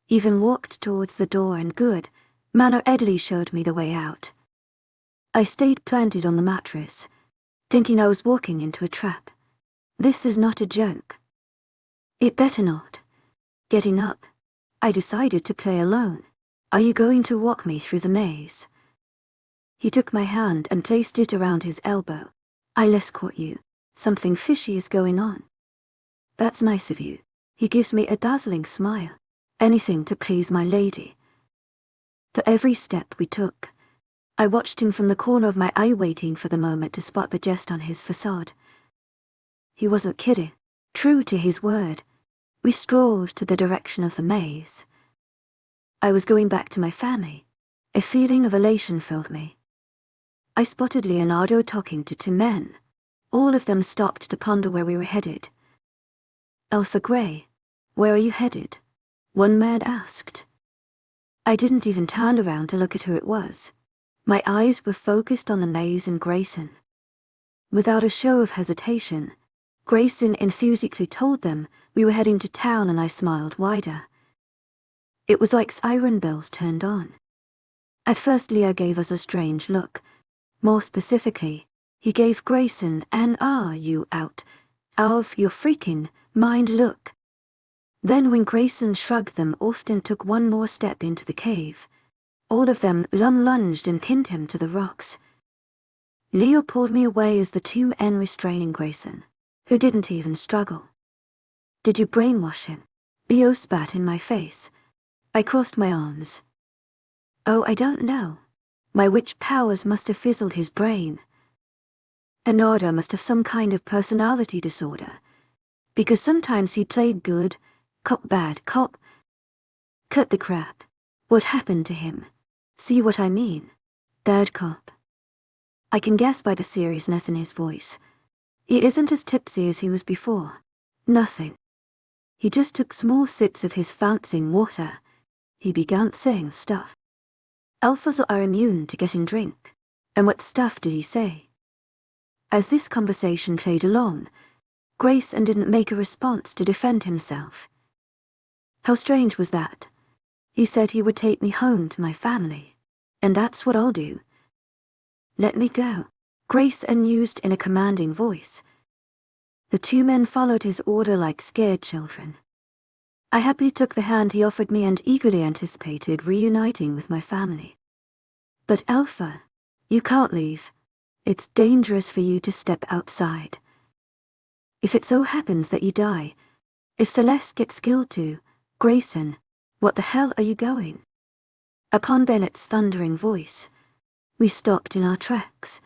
S1: even walked towards the door and good manner Edley showed me the way out. I stayed planted on the mattress, thinking I was walking into a trap. This is not a joke. It better not. Getting up, I decided to play alone. Are you going to walk me through the maze? He took my hand and placed it around his elbow. I'll escort you. Something fishy is going on. That's nice of you. He gives me a dazzling smile. Anything to please my lady. For every step we took, I watched him from the corner of my eye, waiting for the moment to spot the jest on his facade. He wasn't kidding. True to his word, we strolled to the direction of the maze. I was going back to my family. A feeling of elation filled me. I spotted Leonardo talking to two men. All of them stopped to ponder where we were headed. Alpha Grey, where are you headed? One man asked. I didn't even turn around to look at who it was. My eyes were focused on the maze and Grayson. Without a show of hesitation, Grayson enthusiastically told them we were heading to town, and I smiled wider. It was like siren bells turned on. At first Leo gave us a strange look. More specifically, he gave Grayson an "Are you out of your freaking mind" look. Then when Grayson shrugged them off and took one more step into the cave, all of them lunged and pinned him to the rocks. Leo pulled me away as the two men restraining Grayson, who didn't even struggle. Did you brainwash him? Leo spat in my face. I crossed my arms. Oh, I don't know. My witch powers must have fizzled his brain. Leonardo must have some kind of personality disorder, because sometimes he played good, cop bad cop. Cut the crap. What happened to him? See what I mean? Bad cop. I can guess by the seriousness in his voice. He isn't as tipsy as he was before. Nothing. He just took small sips of his fountain water. He began saying stuff. Alphas are immune to getting drink. And what stuff did he say? As this conversation played along, Grayson didn't make a response to defend himself. How strange was that? He said he would take me home to my family. And that's what I'll do. Let me go, Grayson used in a commanding voice. The two men followed his order like scared children. I happily took the hand he offered me and eagerly anticipated reuniting with my family. But Alpha, you can't leave. It's dangerous for you to step outside. If it so happens that you die, if Celeste gets killed too, Grayson, what the hell are you going? Upon Bennett's thundering voice, we stopped in our tracks.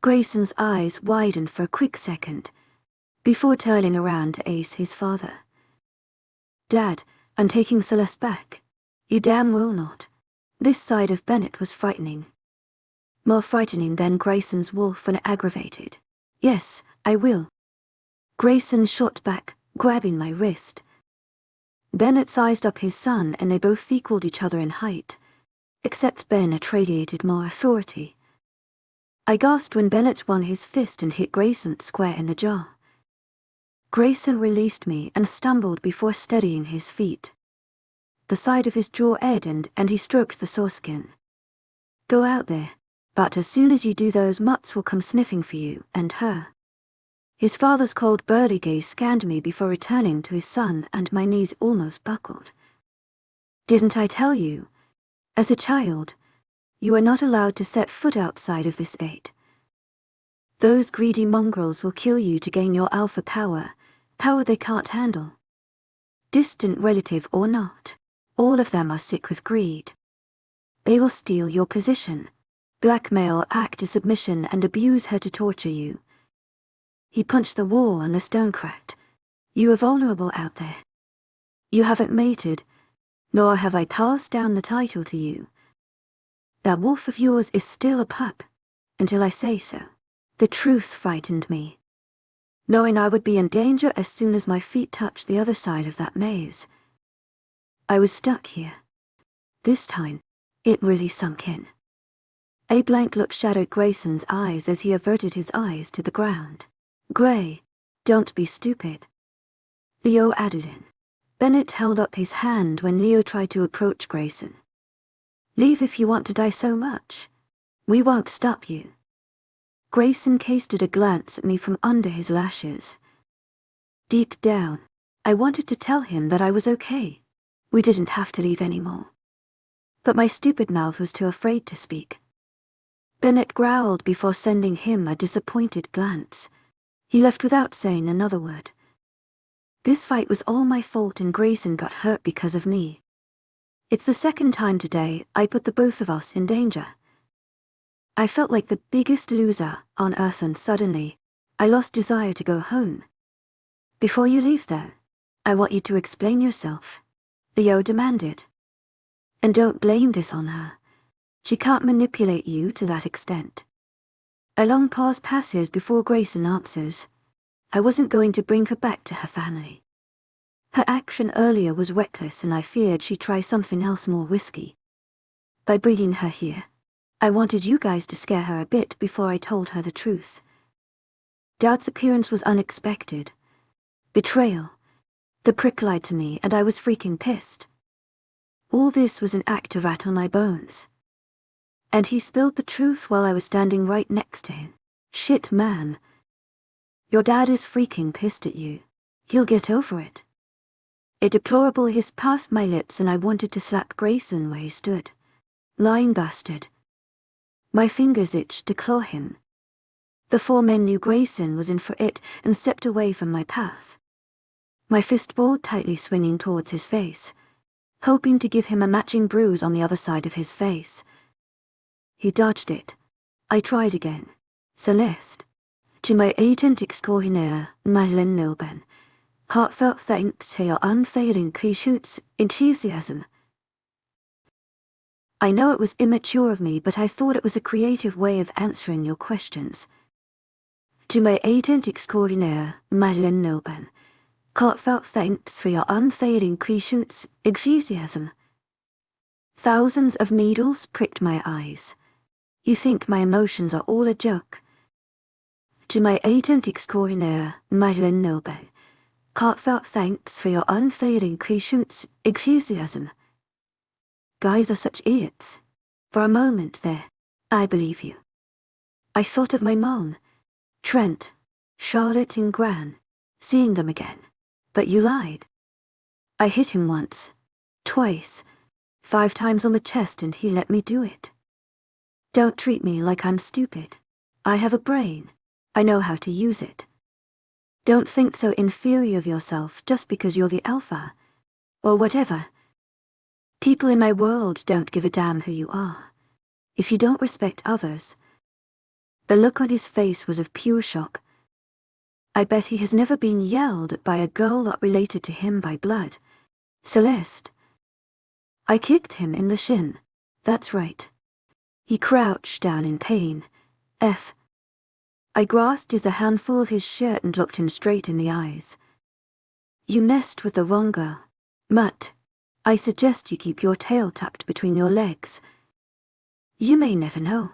S1: Grayson's eyes widened for a quick second, before turning around to ace his father. Dad, I'm taking Celeste back. You damn well not. This side of Bennett was frightening. More frightening than Grayson's wolf when aggravated. Yes, I will. Grayson shot back, grabbing my wrist. Bennett sized up his son and they both equaled each other in height, except Bennett radiated more authority. I gasped when Bennett won his fist and hit Grayson square in the jaw. Grayson released me and stumbled before steadying his feet. The side of his jaw edged and he stroked the sore skin. Go out there, but as soon as you do those mutts will come sniffing for you and her. His father's cold burly gaze scanned me before returning to his son and my knees almost buckled. Didn't I tell you? As a child, you are not allowed to set foot outside of this gate. Those greedy mongrels will kill you to gain your alpha power, power they can't handle. Distant relative or not, all of them are sick with greed. They will steal your position, blackmail, act to submission and abuse her to torture you. He punched the wall and the stone cracked. You are vulnerable out there. You haven't mated, nor have I passed down the title to you. That wolf of yours is still a pup, until I say so. The truth frightened me, knowing I would be in danger as soon as my feet touched the other side of that maze. I was stuck here. This time, it really sunk in. A blank look shadowed Grayson's eyes as he averted his eyes to the ground. Gray, don't be stupid. Leo added in. Bennett held up his hand when Leo tried to approach Grayson. Leave if you want to die so much. We won't stop you. Grayson casted a glance at me from under his lashes. Deep down, I wanted to tell him that I was okay. We didn't have to leave anymore. But my stupid mouth was too afraid to speak. Bennett growled before sending him a disappointed glance. He left without saying another word. This fight was all my fault and Grayson got hurt because of me. It's the second time today I put the both of us in danger. I felt like the biggest loser on earth and suddenly, I lost desire to go home. Before you leave though, I want you to explain yourself, Leo demanded. And don't blame this on her. She can't manipulate you to that extent. A long pause passes before Grayson answers. I wasn't going to bring her back to her family. Her action earlier was reckless and I feared she'd try something else more risky. By bringing her here, I wanted you guys to scare her a bit before I told her the truth. Dad's appearance was unexpected. Betrayal. The prick lied to me and I was freaking pissed. All this was an act to rattle my bones. And he spilled the truth while I was standing right next to him. Shit, man. Your dad is freaking pissed at you. He'll get over it. A deplorable hiss passed my lips and I wanted to slap Grayson where he stood. Lying bastard. My fingers itched to claw him. The four men knew Grayson was in for it and stepped away from my path. My fist balled tightly, swinging towards his face, hoping to give him a matching bruise on the other side of his face. He dodged it. I tried again. Celeste. To my agent extraordinaire, Madeleine Milben. Heartfelt thanks for your unfailing patience, enthusiasm. I know it was immature of me, but I thought it was a creative way of answering your questions. To my agent extraordinaire, Madeleine Milben. Heartfelt thanks for your unfailing patience, enthusiasm. Thousands of needles pricked my eyes. You think my emotions are all a joke? To my agent extraordinaire, Madeleine Milben. Heartfelt thanks for your unfailing patience, enthusiasm. Guys are such idiots. For a moment there, I believe you. I thought of my mom, Trent, Charlotte and Gran, seeing them again. But you lied. I hit him once, twice, 5 times on the chest and he let me do it. Don't treat me like I'm stupid. I have a brain. I know how to use it. Don't think so inferior of yourself just because you're the alpha, or whatever. People in my world don't give a damn who you are. If you don't respect others. The look on his face was of pure shock. I bet he has never been yelled at by a girl not related to him by blood. Celeste. I kicked him in the shin. That's right. He crouched down in pain. I grasped a handful of his shirt and looked him straight in the eyes. You messed with the wrong girl. Mutt, I suggest you keep your tail tucked between your legs. You may never know.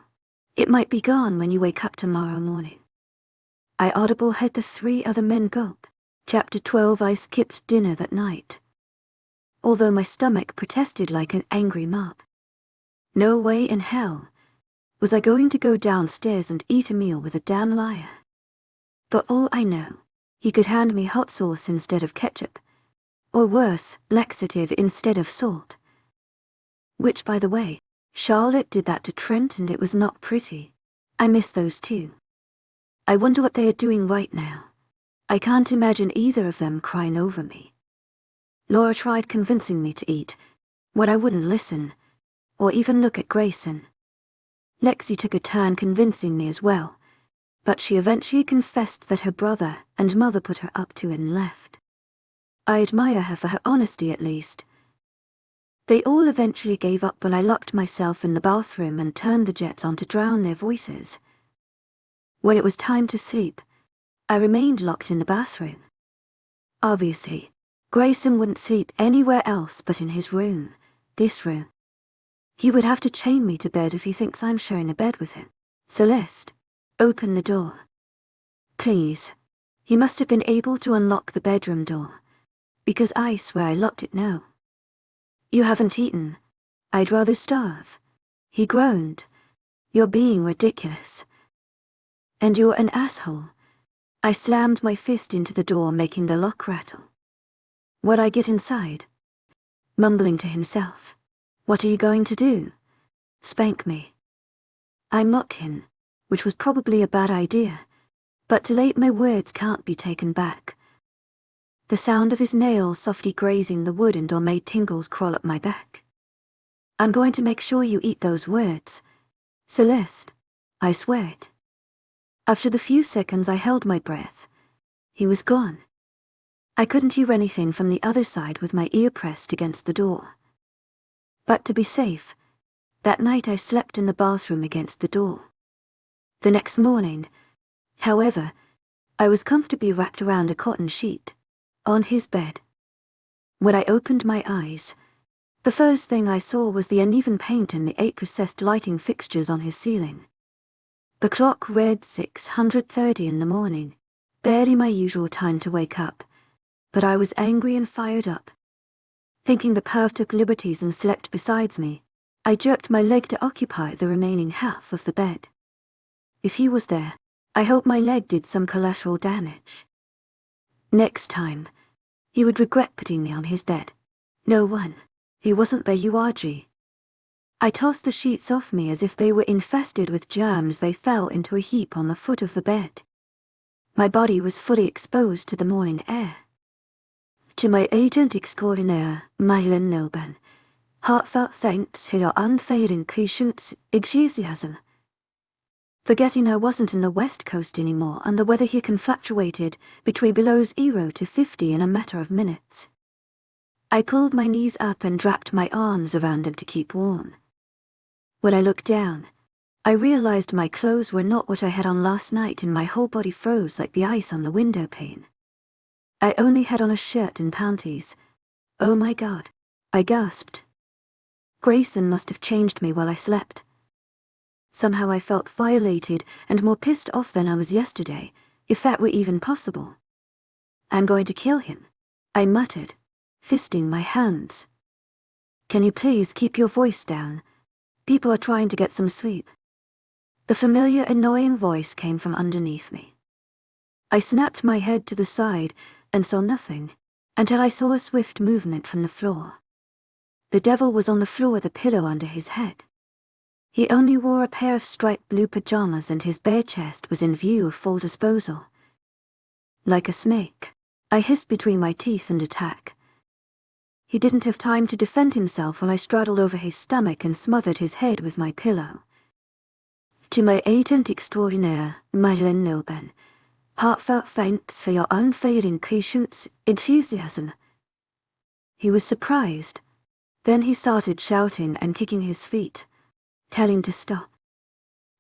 S1: It might be gone when you wake up tomorrow morning. I audible heard the 3 other men gulp. Chapter 12. I skipped dinner that night, although my stomach protested like an angry mob. No way in hell was I going to go downstairs and eat a meal with a damn liar. For all I know, he could hand me hot sauce instead of ketchup, or worse, laxative instead of salt. Which, by the way, Charlotte did that to Trent and it was not pretty. I miss those two. I wonder what they are doing right now. I can't imagine either of them crying over me. Laura tried convincing me to eat, but I wouldn't listen, or even look at Grayson. Lexi took a turn convincing me as well, but she eventually confessed that her brother and mother put her up to it and left. I admire her for her honesty at least. They all eventually gave up when I locked myself in the bathroom and turned the jets on to drown their voices. When it was time to sleep, I remained locked in the bathroom. Obviously, Grayson wouldn't sleep anywhere else but in his room, this room. He would have to chain me to bed if he thinks I'm sharing a bed with him. Celeste, open the door. Please. He must have been able to unlock the bedroom door, because I swear I locked it now. You haven't eaten. I'd rather starve. He groaned. You're being ridiculous. And you're an asshole. I slammed my fist into the door, making the lock rattle. What'd I get inside? Mumbling to himself. What are you going to do? Spank me. I mocked him, which was probably a bad idea, but too late, my words can't be taken back. The sound of his nails softly grazing the wooden door made tingles crawl up my back. I'm going to make sure you eat those words. Celeste, I swear it. After the few seconds I held my breath, he was gone. I couldn't hear anything from the other side with my ear pressed against the door. But to be safe, that night I slept in the bathroom against the door. The next morning, however, I was comfortably wrapped around a cotton sheet, on his bed. When I opened my eyes, the first thing I saw was the uneven paint and the 8 recessed lighting fixtures on his ceiling. The clock read 6:30 in the morning, barely my usual time to wake up, but I was angry and fired up. Thinking the perv took liberties and slept beside me, I jerked my leg to occupy the remaining half of the bed. If he was there, I hope my leg did some collateral damage. Next time, he would regret putting me on his bed. No one. He wasn't there, URG. I tossed the sheets off me as if they were infested with germs. They fell into a heap on the foot of the bed. My body was fully exposed to the morning air. To my agent extraordinaire, Lycan Love, heartfelt thanks for your unfailing patience, enthusiasm. Forgetting I wasn't in the West Coast anymore and the weather here can fluctuated between below 0 to 50 in a matter of minutes. I pulled my knees up and wrapped my arms around them to keep warm. When I looked down, I realized my clothes were not what I had on last night and my whole body froze like the ice on the window pane. I only had on a shirt and panties. Oh my God, I gasped. Grayson must have changed me while I slept. Somehow I felt violated and more pissed off than I was yesterday, if that were even possible. I'm going to kill him, I muttered, fisting my hands. Can you please keep your voice down? People are trying to get some sleep. The familiar annoying voice came from underneath me. I snapped my head to the side and saw nothing, until I saw a swift movement from the floor. The devil was on the floor with a pillow under his head. He only wore a pair of striped blue pajamas and his bare chest was in view of full disposal. Like a snake, I hissed between my teeth and attack. He didn't have time to defend himself when I straddled over his stomach and smothered his head with my pillow. To my agent extraordinaire, Lycan Love, heartfelt thanks for your unfailing patience, enthusiasm. He was surprised. Then he started shouting and kicking his feet, telling to stop.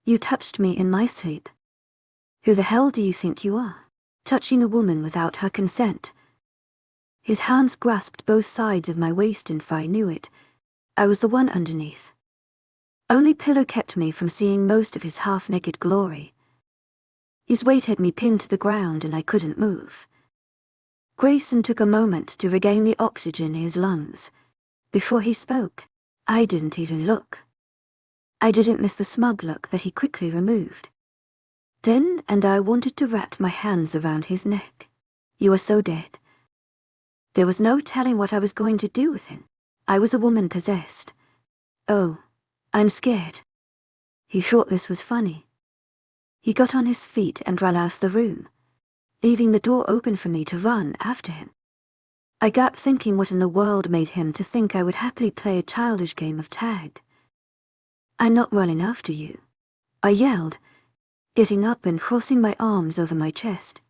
S1: You touched me in my sleep. Who the hell do you think you are? Touching a woman without her consent. His hands grasped both sides of my waist, and if I knew it, I was the one underneath. Only pillow kept me from seeing most of his half-naked glory. His weight had me pinned to the ground and I couldn't move. Grayson took a moment to regain the oxygen in his lungs. Before he spoke, I didn't even look. I didn't miss the smug look that he quickly removed. Then I wanted to wrap my hands around his neck. You are so dead. There was no telling what I was going to do with him. I was a woman possessed. Oh, I'm scared. He thought this was funny. He got on his feet and ran out of the room, leaving the door open for me to run after him. I got thinking what in the world made him to think I would happily play a childish game of tag. I'm not running after you, I yelled, getting up and crossing my arms over my chest.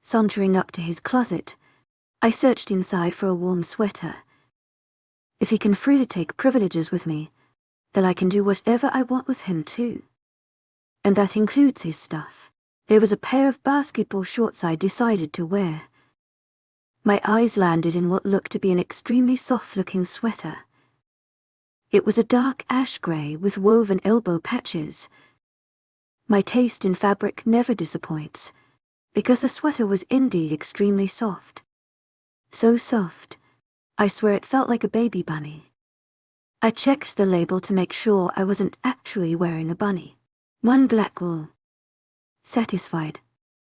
S1: Sauntering up to his closet, I searched inside for a warm sweater. If he can freely take privileges with me, then I can do whatever I want with him too. And that includes his stuff. There was a pair of basketball shorts I decided to wear. My eyes landed in what looked to be an extremely soft-looking sweater. It was a dark ash grey with woven elbow patches. My taste in fabric never disappoints, because the sweater was indeed extremely soft. So soft, I swear it felt like a baby bunny. I checked the label to make sure I wasn't actually wearing a bunny. One black wool. Satisfied,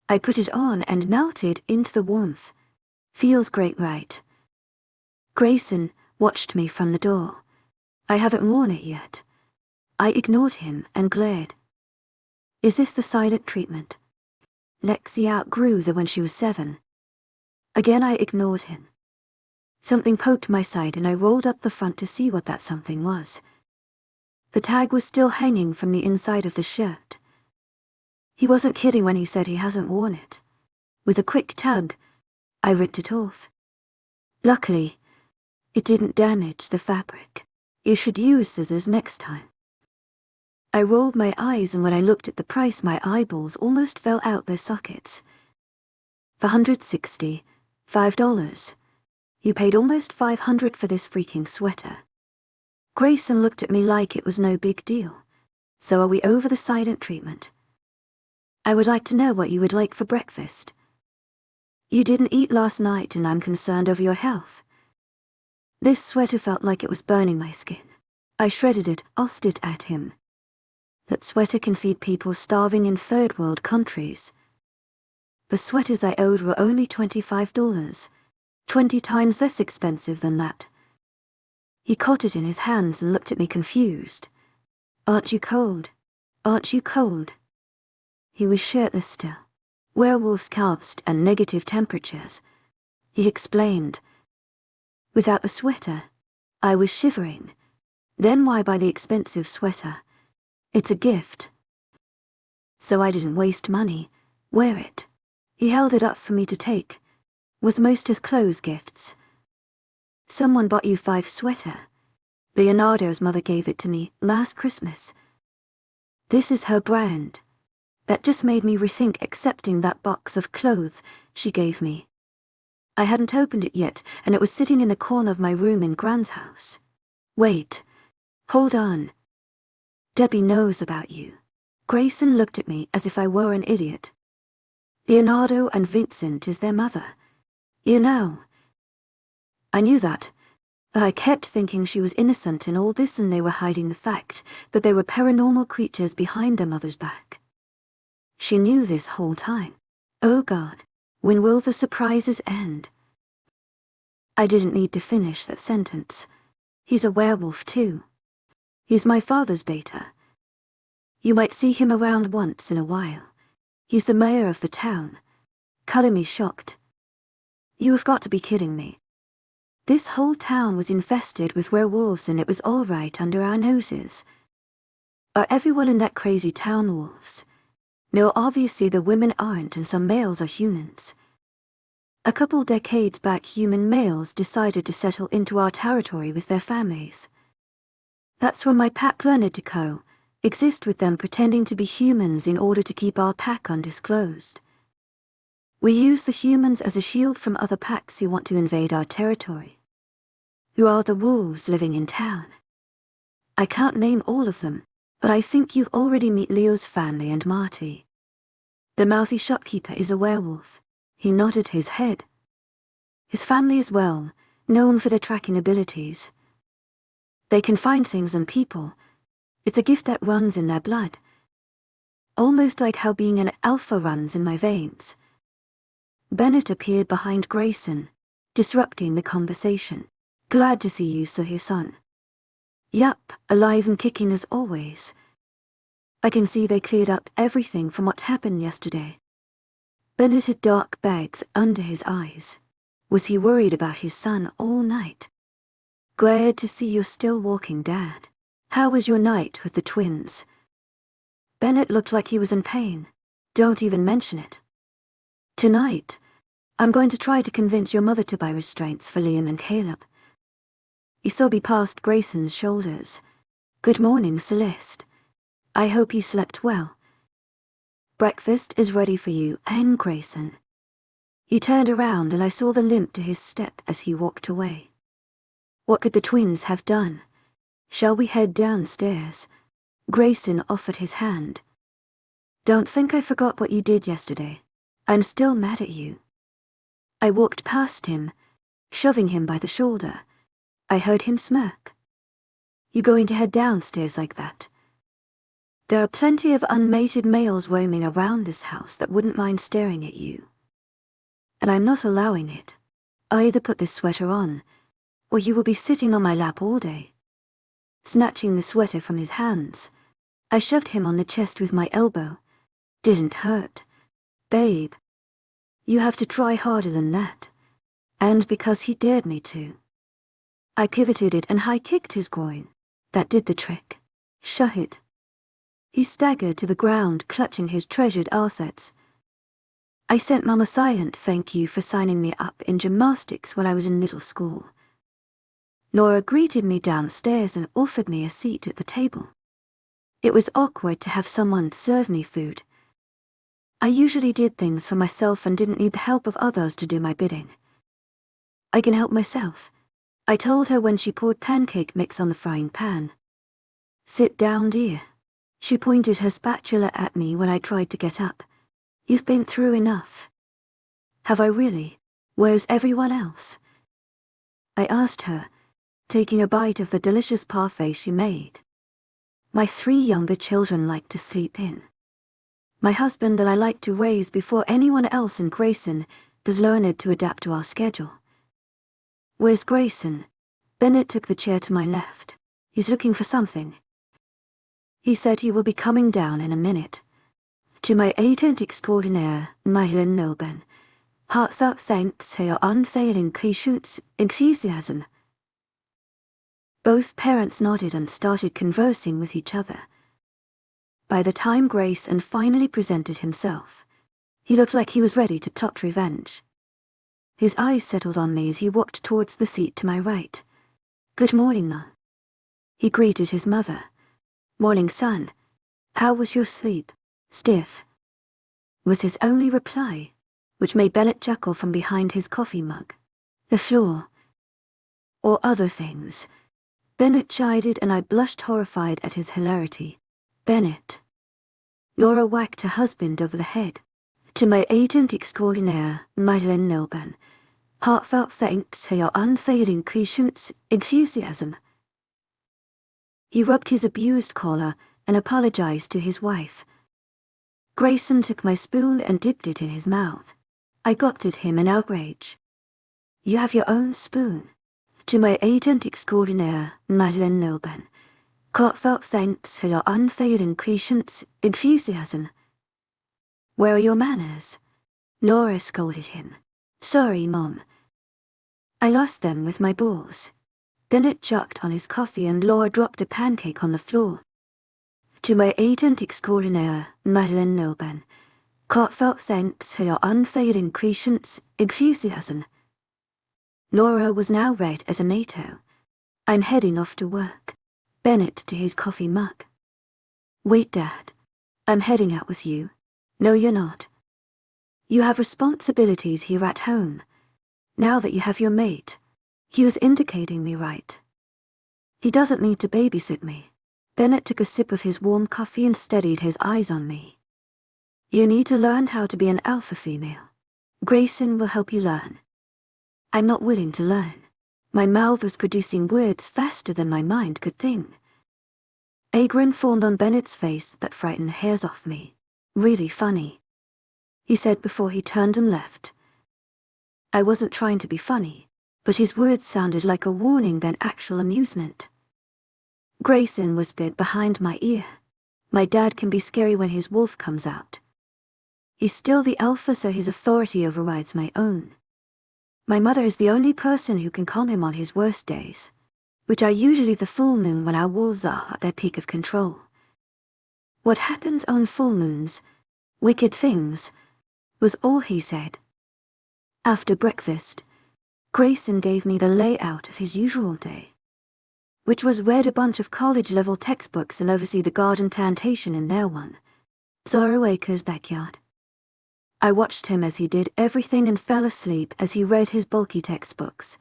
S1: I put it on and melted into the warmth. Feels great, right? Grayson watched me from the door. I haven't worn it yet. I ignored him and glared. Is this the silent treatment? Lexi outgrew the when she was 7. Again I ignored him. Something poked my side and I rolled up the front to see what that something was. The tag was still hanging from the inside of the shirt. He wasn't kidding when he said he hasn't worn it. With a quick tug, I ripped it off. Luckily, it didn't damage the fabric. You should use scissors next time. I rolled my eyes, and when I looked at the price, my eyeballs almost fell out their sockets. $465. You paid almost $500 for this freaking sweater. Grayson looked at me like it was no big deal. So are we over the silent treatment? I would like to know what you would like for breakfast. You didn't eat last night and I'm concerned over your health. This sweater felt like it was burning my skin. I shredded it, tossed it at him. That sweater can feed people starving in third world countries. The sweaters I owed were only $25, 20 times less expensive than that. He caught it in his hands and looked at me confused. Aren't you cold? Aren't you cold? He was shirtless still. Werewolves cast and negative temperatures. He explained. Without the sweater, I was shivering. Then why buy the expensive sweater? It's a gift. So I didn't waste money. Wear it. He held it up for me to take. Was most his clothes gifts. Someone bought you 5 sweater. Leonardo's mother gave it to me last Christmas. This is her brand. That just made me rethink accepting that box of clothes she gave me. I hadn't opened it yet, and it was sitting in the corner of my room in Grand's house. Wait. Hold on. Debbie knows about you. Grayson looked at me as if I were an idiot. Leonardo and Vincent is their mother. You know. I knew that, but I kept thinking she was innocent in all this and they were hiding the fact that there were paranormal creatures behind their mother's back. She knew this whole time. Oh God, when will the surprises end? I didn't need to finish that sentence. He's a werewolf too. He's my father's beta. You might see him around once in a while. He's the mayor of the town. Color me shocked. You have got to be kidding me. This whole town was infested with werewolves and it was all right under our noses. Are everyone in that crazy town wolves? No, obviously the women aren't and some males are humans. A couple decades back, human males decided to settle into our territory with their families. That's when my pack learned to go, exist with them pretending to be humans in order to keep our pack undisclosed. We use the humans as a shield from other packs who want to invade our territory. Who are the wolves living in town? I can't name all of them, but I think you've already met Leo's family and Marty. The mouthy shopkeeper is a werewolf. He nodded his head. His family as well, known for their tracking abilities. They can find things on people. It's a gift that runs in their blood. Almost like how being an alpha runs in my veins. Bennett appeared behind Grayson, disrupting the conversation. Glad to see you, sir, son. Yup, alive and kicking as always. I can see they cleared up everything from what happened yesterday. Bennett had dark bags under his eyes. Was he worried about his son all night? Glad to see you're still walking, Dad. How was your night with the twins? Bennett looked like he was in pain. Don't even mention it. Tonight, I'm going to try to convince your mother to buy restraints for Liam and Caleb. He saw me past Grayson's shoulders. Good morning, Celeste. I hope you slept well. Breakfast is ready for you and Grayson. He turned around and I saw the limp to his step as he walked away. What could the twins have done? Shall we head downstairs? Grayson offered his hand. Don't think I forgot what you did yesterday. I'm still mad at you. I walked past him, shoving him by the shoulder. I heard him smirk. You going to head downstairs like that? There are plenty of unmated males roaming around this house that wouldn't mind staring at you. And I'm not allowing it. Either put this sweater on, or you will be sitting on my lap all day. Snatching the sweater from his hands, I shoved him on the chest with my elbow. Didn't hurt. Babe, you have to try harder than that. And because he dared me to. I pivoted it and high-kicked his groin. That did the trick. Shut it. He staggered to the ground, clutching his treasured assets. I sent Mum a silent thank you for signing me up in gymnastics when I was in middle school. Laura greeted me downstairs and offered me a seat at the table. It was awkward to have someone serve me food. I usually did things for myself and didn't need the help of others to do my bidding. I can help myself, I told her when she poured pancake mix on the frying pan. Sit down, dear. She pointed her spatula at me when I tried to get up. You've been through enough. Have I really? Where's everyone else? I asked her, taking a bite of the delicious parfait she made. My 3 younger children like to sleep in. My husband and I like to raise before anyone else in Grayson has learned to adapt to our schedule. Where's Grayson? Bennett took the chair to my left. He's looking for something. He said he will be coming down in a minute. To my agent extraordinaire, Lycan Love, heartfelt thanks for your unfailing patience, enthusiasm. Both parents nodded and started conversing with each other. By the time Grayson finally presented himself, he looked like he was ready to plot revenge. His eyes settled on me as he walked towards the seat to my right. Good morning, Ma. He greeted his mother. Morning, son. How was your sleep? Stiff. Was his only reply, which made Bennett chuckle from behind his coffee mug. The floor. Or other things. Bennett chided and I blushed horrified at his hilarity. Bennett. Laura whacked her husband over the head. To my agent extraordinaire, Lycan Love, heartfelt thanks for your unfailing patience, enthusiasm. He rubbed his abused collar and apologized to his wife. Grayson took my spoon and dipped it in his mouth. I gawped at him in outrage. You have your own spoon. To my agent extraordinaire, Lycan Love, heartfelt thanks for your unfailing patience, enthusiasm. Where are your manners? Laura scolded him. Sorry, Mom. I lost them with my balls. Bennett chucked on his coffee and Laura dropped a pancake on the floor. To my agent extraordinaire, Lycan Love, heartfelt thanks for your unfailing patience, enthusiasm. Laura was now red as a tomato. I'm heading off to work. Bennett to his coffee mug. Wait, Dad. I'm heading out with you. No, you're not. You have responsibilities here at home. Now that you have your mate. He was indicating me right. He doesn't need to babysit me. Bennett took a sip of his warm coffee and steadied his eyes on me. You need to learn how to be an alpha female. Grayson will help you learn. I'm not willing to learn. My mouth was producing words faster than my mind could think. A grin formed on Bennett's face that frightened the hairs off me. Really funny, he said before he turned and left. I wasn't trying to be funny, but his words sounded like a warning than actual amusement. Grayson whispered behind my ear. My dad can be scary when his wolf comes out. He's still the alpha, so his authority overrides my own. My mother is the only person who can calm him on his worst days, which are usually the full moon when our wolves are at their peak of control. What happens on full moons, wicked things, was all he said. After breakfast, Grayson gave me the layout of his usual day, which was read a bunch of college-level textbooks and oversee the garden plantation in their one, Zorro Acres backyard. I watched him as he did everything and fell asleep as he read his bulky textbooks.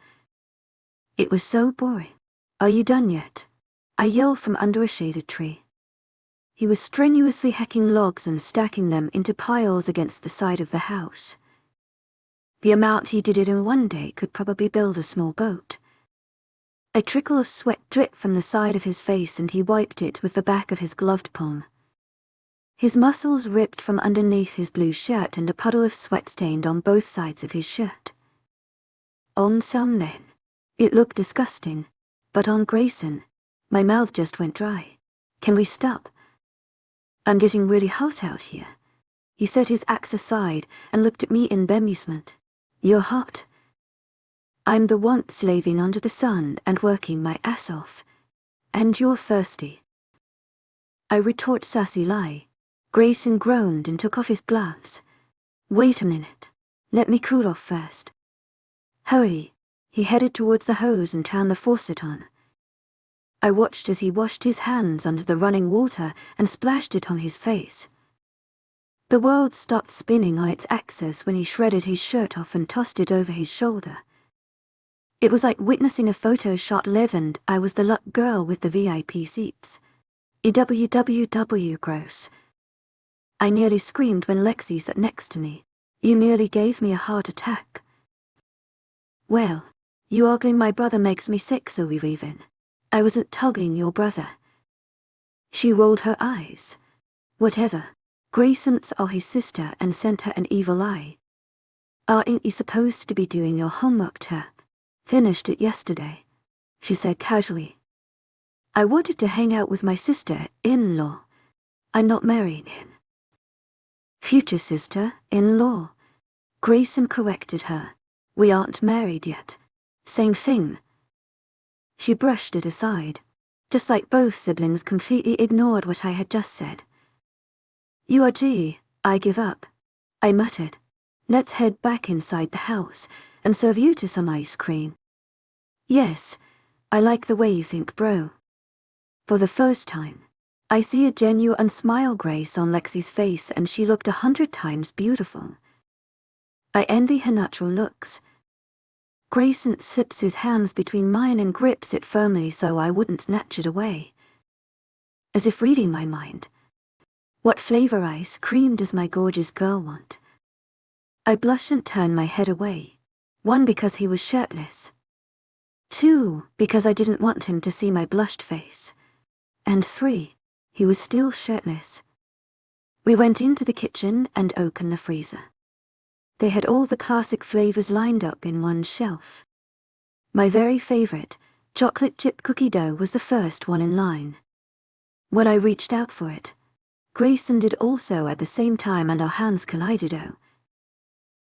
S1: It was so boring. Are you done yet? I yelled from under a shaded tree. He was strenuously hacking logs and stacking them into piles against the side of the house. The amount he did it in one day could probably build a small boat. A trickle of sweat dripped from the side of his face and he wiped it with the back of his gloved palm. His muscles ripped from underneath his blue shirt and a puddle of sweat stained on both sides of his shirt. On some then, it looked disgusting, but on Grayson, my mouth just went dry. Can we stop? I'm getting really hot out here. He set his axe aside and looked at me in bemusement. You're hot. I'm the one slaving under the sun and working my ass off. And you're thirsty. I retort sassy lie. Grayson groaned and took off his gloves. Wait a minute. Let me cool off first. Hurry. He headed towards the hose and turned the faucet on. I watched as he washed his hands under the running water and splashed it on his face. The world stopped spinning on its axis when he shredded his shirt off and tossed it over his shoulder. It was like witnessing a photo shot live and I was the luck girl with the VIP seats. EWWW gross. I nearly screamed when Lexi sat next to me. You nearly gave me a heart attack. Well, you ogling my brother makes me sick, so we even. I wasn't tugging your brother. She rolled her eyes. Whatever. Grayson saw his sister and sent her an evil eye. Aren't you supposed to be doing your homework, Tap? Finished it yesterday, she said casually. I wanted to hang out with my sister-in-law. I'm not marrying him. Future sister-in-law. Grayson corrected her. We aren't married yet. Same thing. She brushed it aside, just like both siblings completely ignored what I had just said. You are G, I give up. I muttered. Let's head back inside the house and serve you to some ice cream. Yes, I like the way you think, bro. For the first time, I see a genuine smile grace on Lexi's face and she looked 100 times beautiful. I envy her natural looks. Grayson slips his hands between mine and grips it firmly so I wouldn't snatch it away. As if reading my mind. What flavor ice cream does my gorgeous girl want? I blushed and turned my head away. 1, because he was shirtless. 2, because I didn't want him to see my blushed face. And 3, he was still shirtless. We went into the kitchen and opened the freezer. They had all the classic flavors lined up in one shelf. My very favorite, chocolate chip cookie dough, was the first one in line. When I reached out for it, Grayson did also at the same time and our hands collided. Oh.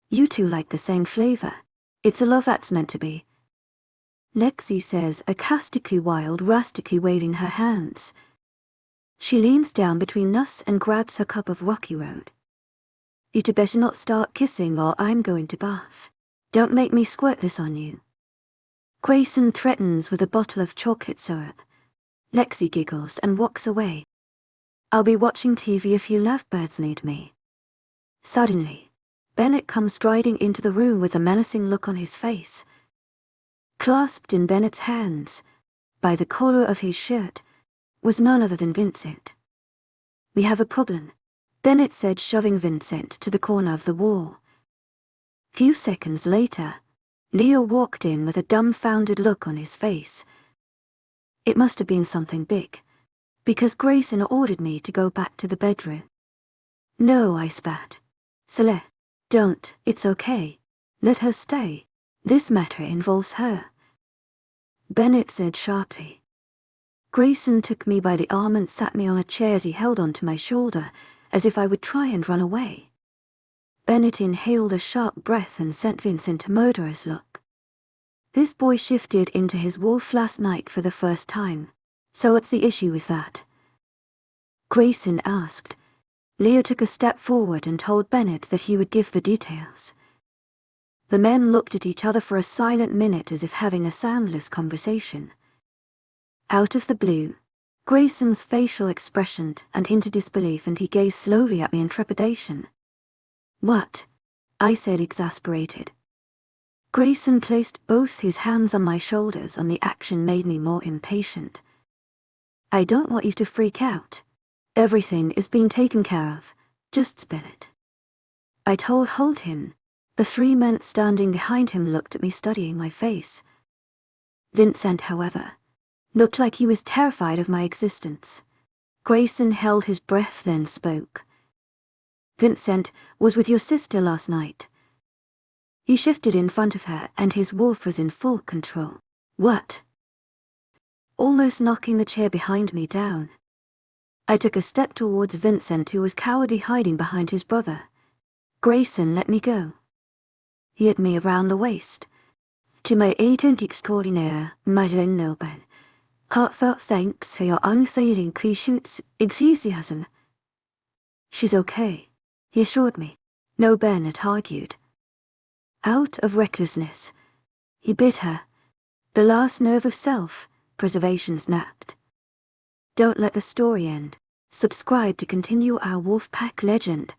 S1: You two like the same flavor. It's a love that's meant to be. Lexi says, sarcastically wild, rustically waving her hands. She leans down between us and grabs her cup of Rocky Road. You two better not start kissing or I'm going to bath. Don't make me squirt this on you. Grayson threatens with a bottle of chocolate syrup. Lexi giggles and walks away. I'll be watching TV if you lovebirds need me. Suddenly, Bennett comes striding into the room with a menacing look on his face. Clasped in Bennett's hands, by the collar of his shirt, was none other than Vincent. "We have a problem," Bennett said, shoving Vincent to the corner of the wall. Few seconds later, Leo walked in with a dumbfounded look on his face. It must have been something big, because Grayson ordered me to go back to the bedroom. "No," I spat. "Celeste, don't, it's okay. Let her stay. This matter involves her," Bennett said sharply. Grayson took me by the arm and sat me on a chair as he held onto my shoulder, as if I would try and run away. Bennett inhaled a sharp breath and sent Vincent a murderous look. This boy shifted into his wolf last night for the first time, so what's the issue with that? Grayson asked. Leo took a step forward and told Bennett that he would give the details. The men looked at each other for a silent minute as if having a soundless conversation. Out of the blue, Grayson's facial expression turned into disbelief and he gazed slowly at me in trepidation. "What?" I said, exasperated. Grayson placed both his hands on my shoulders and the action made me more impatient. "I don't want you to freak out. Everything is being taken care of. Just spill it," I told him. The three men standing behind him looked at me, studying my face. Vincent, however, looked like he was terrified of my existence. Grayson held his breath, then spoke. "Vincent was with your sister last night." He shifted in front of her and his wolf was in full control. "What?" Almost knocking the chair behind me down. I took a step towards Vincent, who was cowardly hiding behind his brother. "Grayson, let me go." He hit me around the waist. "To my agent extraordinaire, Madeleine Nilben, heartfelt thanks for your unfailing patience, enthusiasm." "She's okay," he assured me. No, Bennett argued. Out of recklessness, he bit her. The last nerve of self-preservation snapped. Don't let the story end. Subscribe to continue our Wolfpack legend.